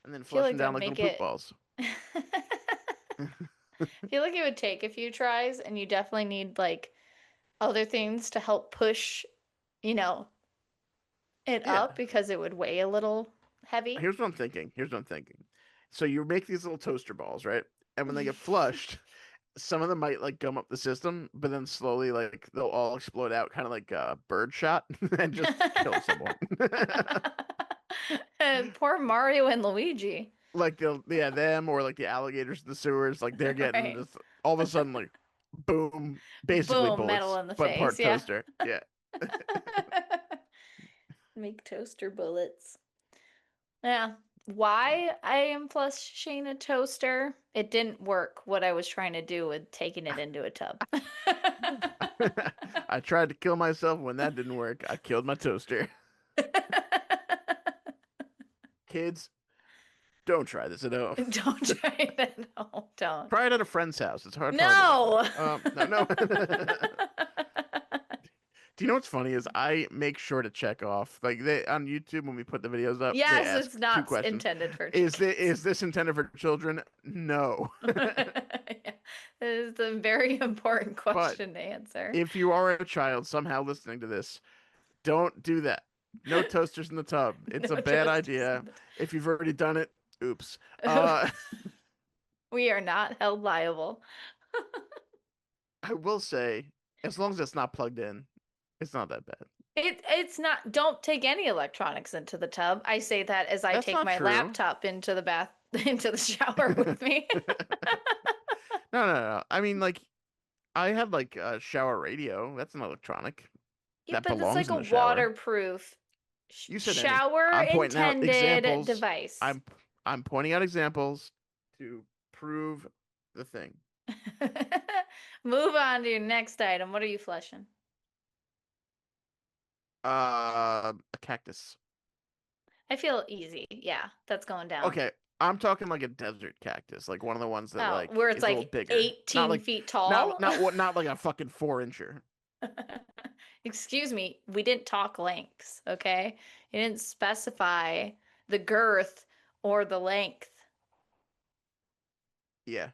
and then Feel flush like them that down would like little make poop it balls. feel like it would take a few tries and you definitely need like other things to help push, you know, it Yeah. up because it would weigh a little heavy. Here's what I'm thinking. Here's what I'm thinking. So you make these little toaster balls, right? And when they get flushed, some of them might like gum up the system, but then slowly like they'll all explode out, kind of like a bird shot, and just kill someone. And poor Mario and Luigi. Like yeah, them or like the alligators in the sewers, like they're getting Right. just all of a sudden like boom, basically Boom, metal bullets, in the but face. part Yeah. toaster. Yeah. Make toaster bullets. Yeah. Why I am flushing a toaster? It didn't work what I was trying to do with taking it into a tub. I tried to kill myself when that didn't work. I killed my toaster. Kids, don't try this at home. Don't try that. No, don't. Try it at a friend's house. It's hard enough. No. No, no. Do you know what's funny is I make sure to check off like they on YouTube when we put the videos up, they Yes, ask it's two not questions. intended for Is kids. this intended for children? No. Yeah, that is a very important But question to answer. if you are a child somehow listening to this, don't do that. No toasters in the tub. It's a No bad toasters idea. in If you've already done it, oops. the We are not held liable. I will say, as long as it's not plugged in, it's not that bad. It's not, don't take any electronics into the tub. I say that as I That's take not my true. laptop into the bath into the shower with me. No. I mean, like, I have like a shower radio. That's an electronic. Yeah, That but it's belongs like in a the shower. waterproof You said any. shower I'm pointing out intended examples. device. I'm pointing out examples to prove the thing. Move on to your next item. What are you flushing? A cactus. I feel easy. Yeah, that's going down. Okay, I'm talking like a desert cactus, like one of the ones that Oh, like where it's is a little like bigger. Not 18 like feet tall. not like a fucking 4 incher. Excuse me, we didn't talk lengths, okay? You didn't specify the girth or the length. Yeah.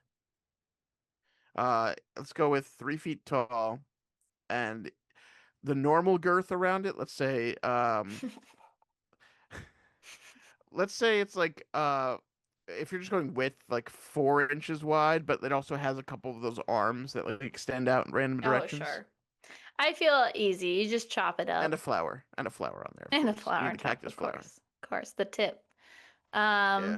Let's go with 3 feet tall and the normal girth around it. Let's say it's like if you're just going width, like 4 inches wide, but it also has a couple of those arms that like extend out in random Oh, directions. sure. I feel easy. You just chop it And up. a flower on there, of And a course. You flower need on the top, cactus of flower. course. Of course, the tip. Yeah.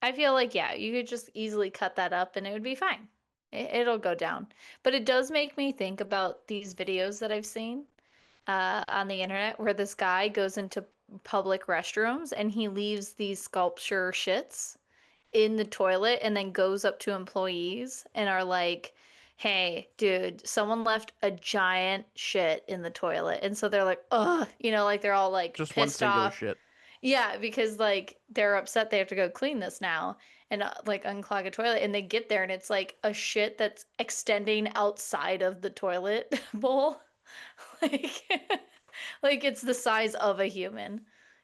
I feel like, yeah, you could just easily cut that up and it would be fine. It'll go down. But it does make me think about these videos that I've seen on the internet where this guy goes into public restrooms and he leaves these sculpture shits in the toilet and then goes up to employees and are like, hey, dude, someone left a giant shit in the toilet. And so they're like, ugh, like they're all like Just one pissed singular off. shit. Yeah, because like they're upset they have to go clean this now and like unclog a toilet and they get there and it's like a shit that's extending outside of the toilet bowl. Like like it's the size of a human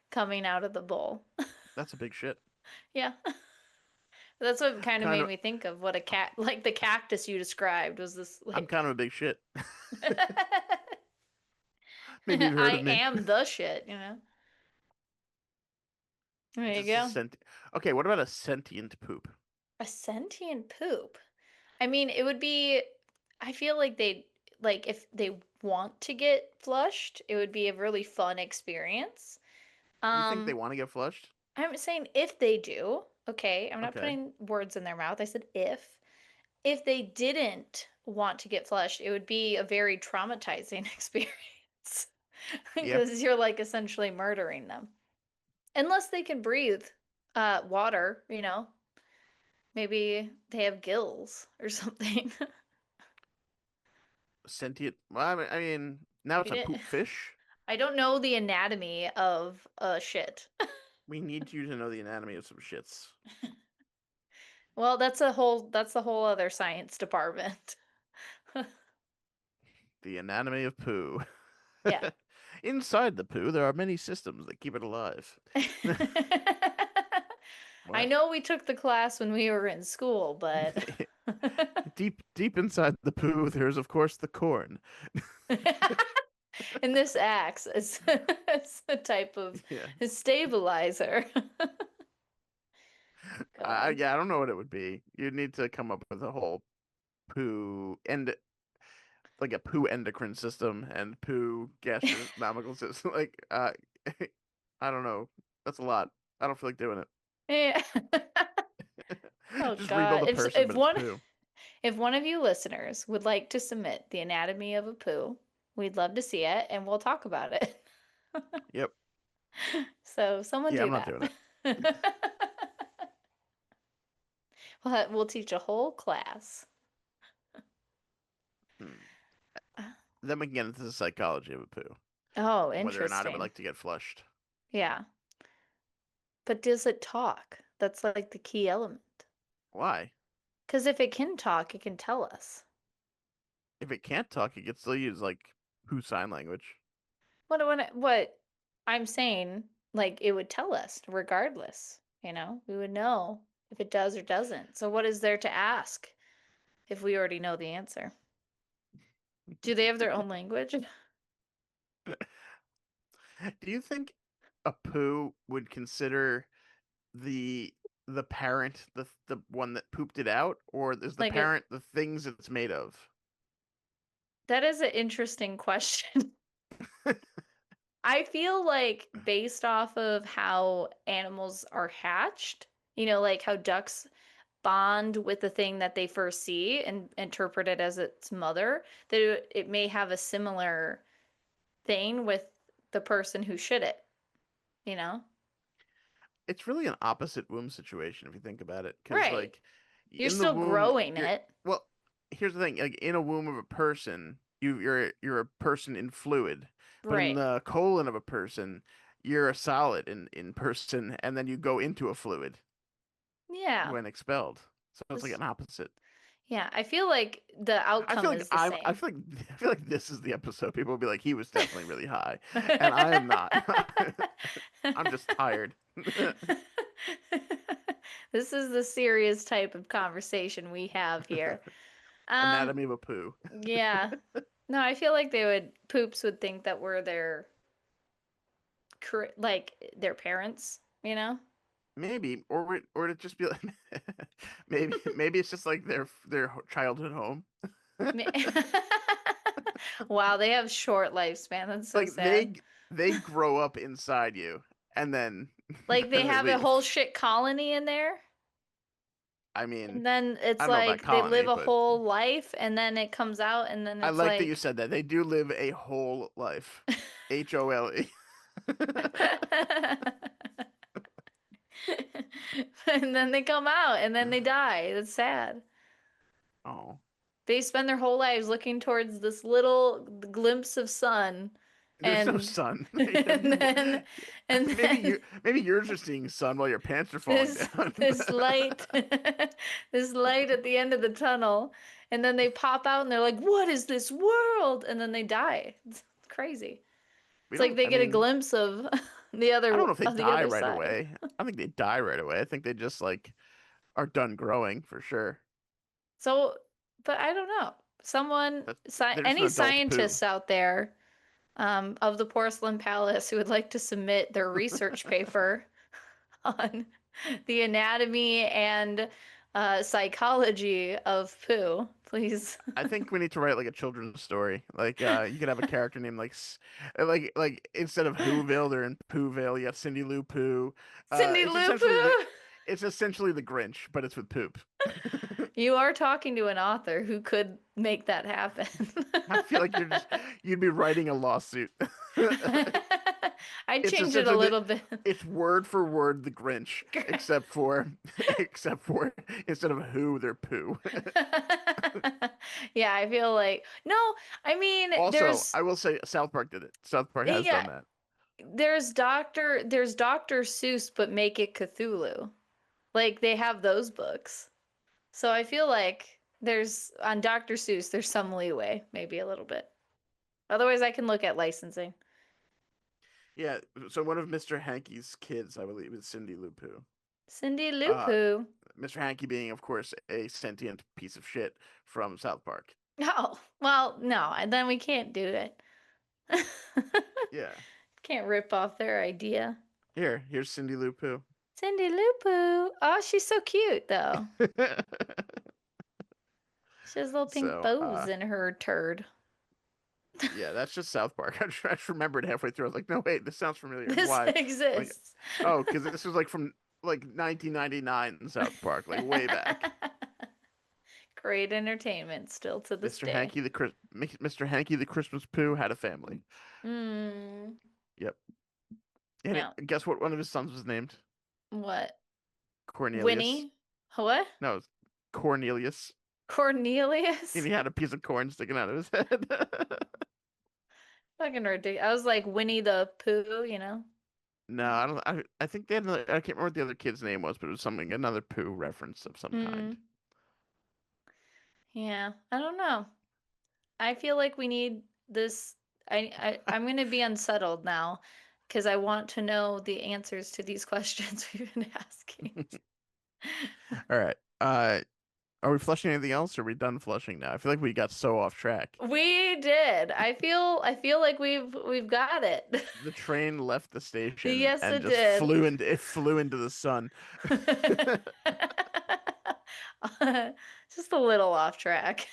coming out of the bowl. That's a big shit. Yeah. That's what kind of Kind made of me think of what a cat like the cactus you described was this I'm like kind of a big shit. Maybe you've heard of I me. am the shit. There you Just a go. sentient. Okay, what about a sentient poop? A sentient poop. I mean, it would be, I feel like they, like, if they want to get flushed, it would be a really fun experience. You think they Um, want to get flushed? I'm saying if they do, okay, I'm not Okay. putting words in their mouth. I said if. If they didn't want to get flushed, it would be a very traumatizing experience Yeah. because you're like essentially murdering them. Unless they can breathe water. Maybe they have gills or something. Sentient. Well, I mean, now We it's a didn't. poop fish. I don't know the anatomy of shit. We need you to know the anatomy of some shits. Well, that's a whole other science department. The anatomy of poo. Yeah. Inside the poo, there are many systems that keep it alive. I What? know we took the class when we were in school, but Deep inside the poo, there's of course the corn. and this acts as a type of Yeah. stabilizer. God. Yeah, I don't know what it would be. You'd need to come up with a whole poo and like a poo endocrine system and poo gastronomical system. Like, I don't know. That's a lot. I don't feel like doing Yeah. it. Oh Just rebuild God. a If person, if but it's one poo. if one of you listeners would like to submit the anatomy of a poo, we'd love to see it and we'll talk about it. Yep. So someone Yeah, do I'm not doing that. it. We'll teach a whole class. Hmm. Then we can get into the psychology of a poo Oh, and whether or not it would interesting. like to get flushed. Yeah. But does it talk? That's like the key element. Why? Because if it can talk, it can tell us. If it can't talk, it can still use like poo sign language. What I'm saying, like it would tell us regardless. We would know if it does or doesn't. So what is there to ask if we already know the answer? Do they have their own language? Do you think a poo would consider the the parent the one that pooped it out, or is the Like it parent the things it's made of? that is an interesting question. I feel like based off of how animals are hatched, like how ducks bond with the thing that they first see and interpret it as its mother, that it may have a similar thing with the person who shit it, you know? It's really an opposite womb situation if you think about it, because Right. like You're in the still womb, growing you're it. well. Here's the thing: like in a womb of a person, you're a person in fluid, but in Right. the colon of a person, you're a solid in person, and then you go into a fluid Yeah. when expelled. So it's like This- an opposite. Yeah, I feel like the outcome is the I same. feel like I feel like this is the episode. People will be like, he was definitely really high, and I am not. I'm just tired. This is the serious type of conversation we have here. Um, Anatomy of a poo. yeah. No, I feel like poops would think that we're like their parents, you know? Maybe, or it'd just be like maybe it's just like their childhood home. Ma- Wow, they have short lifespan. That's so Like sad. they grow up inside you, and then Like they and they have a whole leave. shit colony in there, I mean, and then I it's don't know about like they live colony, a but whole life, and then it comes out, and then I it's like that you like said that. They do live a whole life. HOLE. and then they come out, and then they die. That's sad. Oh, They spend their whole lives looking towards this little glimpse of sun, there's no and sun. and then and then Maybe yours are seeing sun while your pants are falling this down. this light this light at the end of the tunnel, and then they pop out and they're like, what is this world? And then they die. It's crazy. We It's like don't. they I get a mean, glimpse of I don't know if they of the die other right side. away. I think they die right away. I think they just like are done growing for sure. So, but I don't know. But they're just an Any adult poo. scientists out there of the Porcelain Palace who would like to submit their research paper on the anatomy and psychology of poo, please. I think we need to write like a children's story. Like you could have a character named like like instead of Whoville, they're in Pooville. You have Cindy Lou Poo. Cindy It's Lou essentially the Poo! Grinch, but it's with poop. You are talking to an author who could make that happen. I feel like you'd be writing a lawsuit. I'd It's change it a essentially little bit. it's word for word the Grinch, except for except for instead of who, they're poo. Yeah, I feel like no, I mean Also, I will say South Park did it. South Park has yeah, done that. there's Dr. Seuss but make it Cthulhu. Like they have those books. So I feel like there's on Dr. Seuss there's some leeway, maybe a little bit. Otherwise I can look at licensing. Yeah, so one of Mr. Hankey's kids, I believe, is Cindy Lou Poo. Cindy Lou Uh, Poo. Mr. Hankey being, of course, a sentient piece of shit from South Park. Oh, well, no, and then we can't do it. Yeah. Can't rip off their idea. Here's Cindy Lou Poo. Cindy Lou Poo. Oh, she's so cute though. She has little pink So, bows in her turd. yeah, that's just South Park. I just remembered halfway through. I was like, no, wait, this sounds familiar. This Why? Like, exists. oh, because this was like from like 1999 in South Park, like way back. Great entertainment still to this day. Mr. Hanky the Christmas Poo had a family. Hmm. Yep. And Yeah. guess what? One of his sons was named What? Cornelius. Winnie? What? No, it's Cornelius. And Cornelius? he had a piece of corn sticking out of his head. Fucking ridiculous. I was like Winnie the Pooh, you know? No, I don't. I think they had another. I can't remember what the other kid's name was, but it was something another poo reference of some Hmm. kind. Yeah. I don't know. I feel like we need this. I'm going to be unsettled now because I want to know the answers to these questions we've been asking. All right. Are we flushing anything else? Or are we done flushing now? I feel like we got so off track. We did. I feel like we've got it. The train left the station Yes, and it just did. flew into the sun. Just a little off track.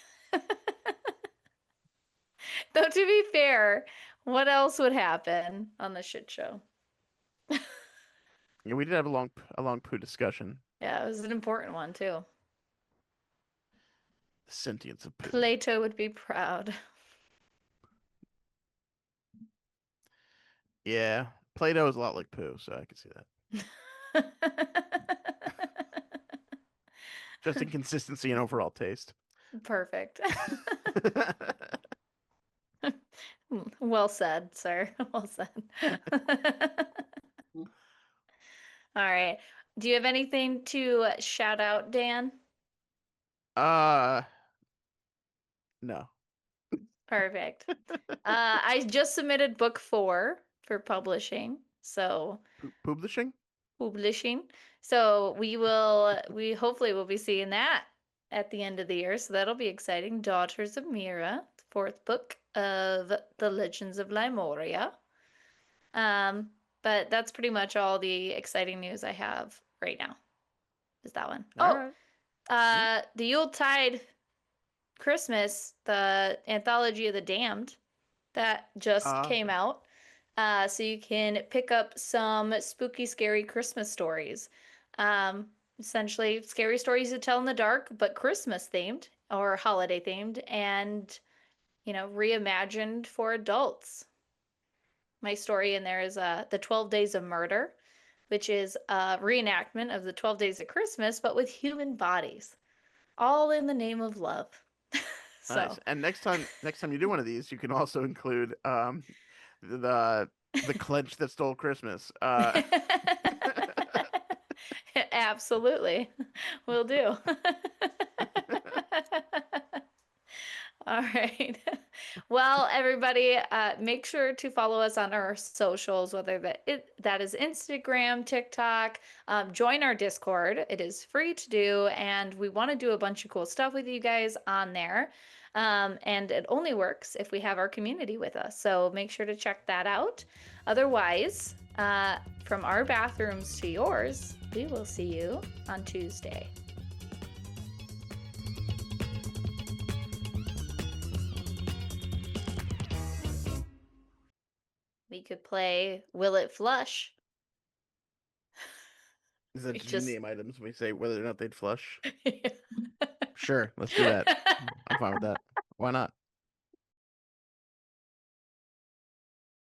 Though to be fair, what else would happen on the shit show? Yeah, we did have a long poo discussion. Yeah, it was an important one too. The sentience of poo. Plato would be proud. Yeah, Play-Doh is a lot like poo, so I can see that. Just in consistency and overall taste. Perfect. Well said, sir. Well said. All right. Do you have anything to shout out, Dan? uh, no. Perfect. I just submitted book 4 for publishing. So, Publishing? publishing. So we hopefully will be seeing that at the end of the year. So that'll be exciting. Daughters of Mira, the 4th book of the Legends of Limoria. But that's pretty much all the exciting news I have right now. Is that one? All Oh, right. Mm. the Yuletide Christmas, the anthology of the Damned that just came out. So you can pick up some spooky, scary Christmas stories. Um, Essentially, scary stories to tell in the dark, but Christmas themed or holiday themed, and reimagined for adults. My story in there is the 12 Days of Murder, which is a reenactment of the 12 Days of Christmas, but with human bodies, all in the name of love. Nice. So. And next time you do one of these, you can also include the the clench that stole Christmas. Absolutely. Will do. All right. Well, everybody, make sure to follow us on our socials, whether that is Instagram, TikTok. Join our Discord. It is free to do, and we want to do a bunch of cool stuff with you guys on there. And it only works if we have our community with us. So make sure to check that out. Otherwise, from our bathrooms to yours, we will see you on Tuesday. We could play Will It Flush? Is that We just you just. name items? We say whether or not they'd flush. Sure, let's do that. I'm fine with that. Why not?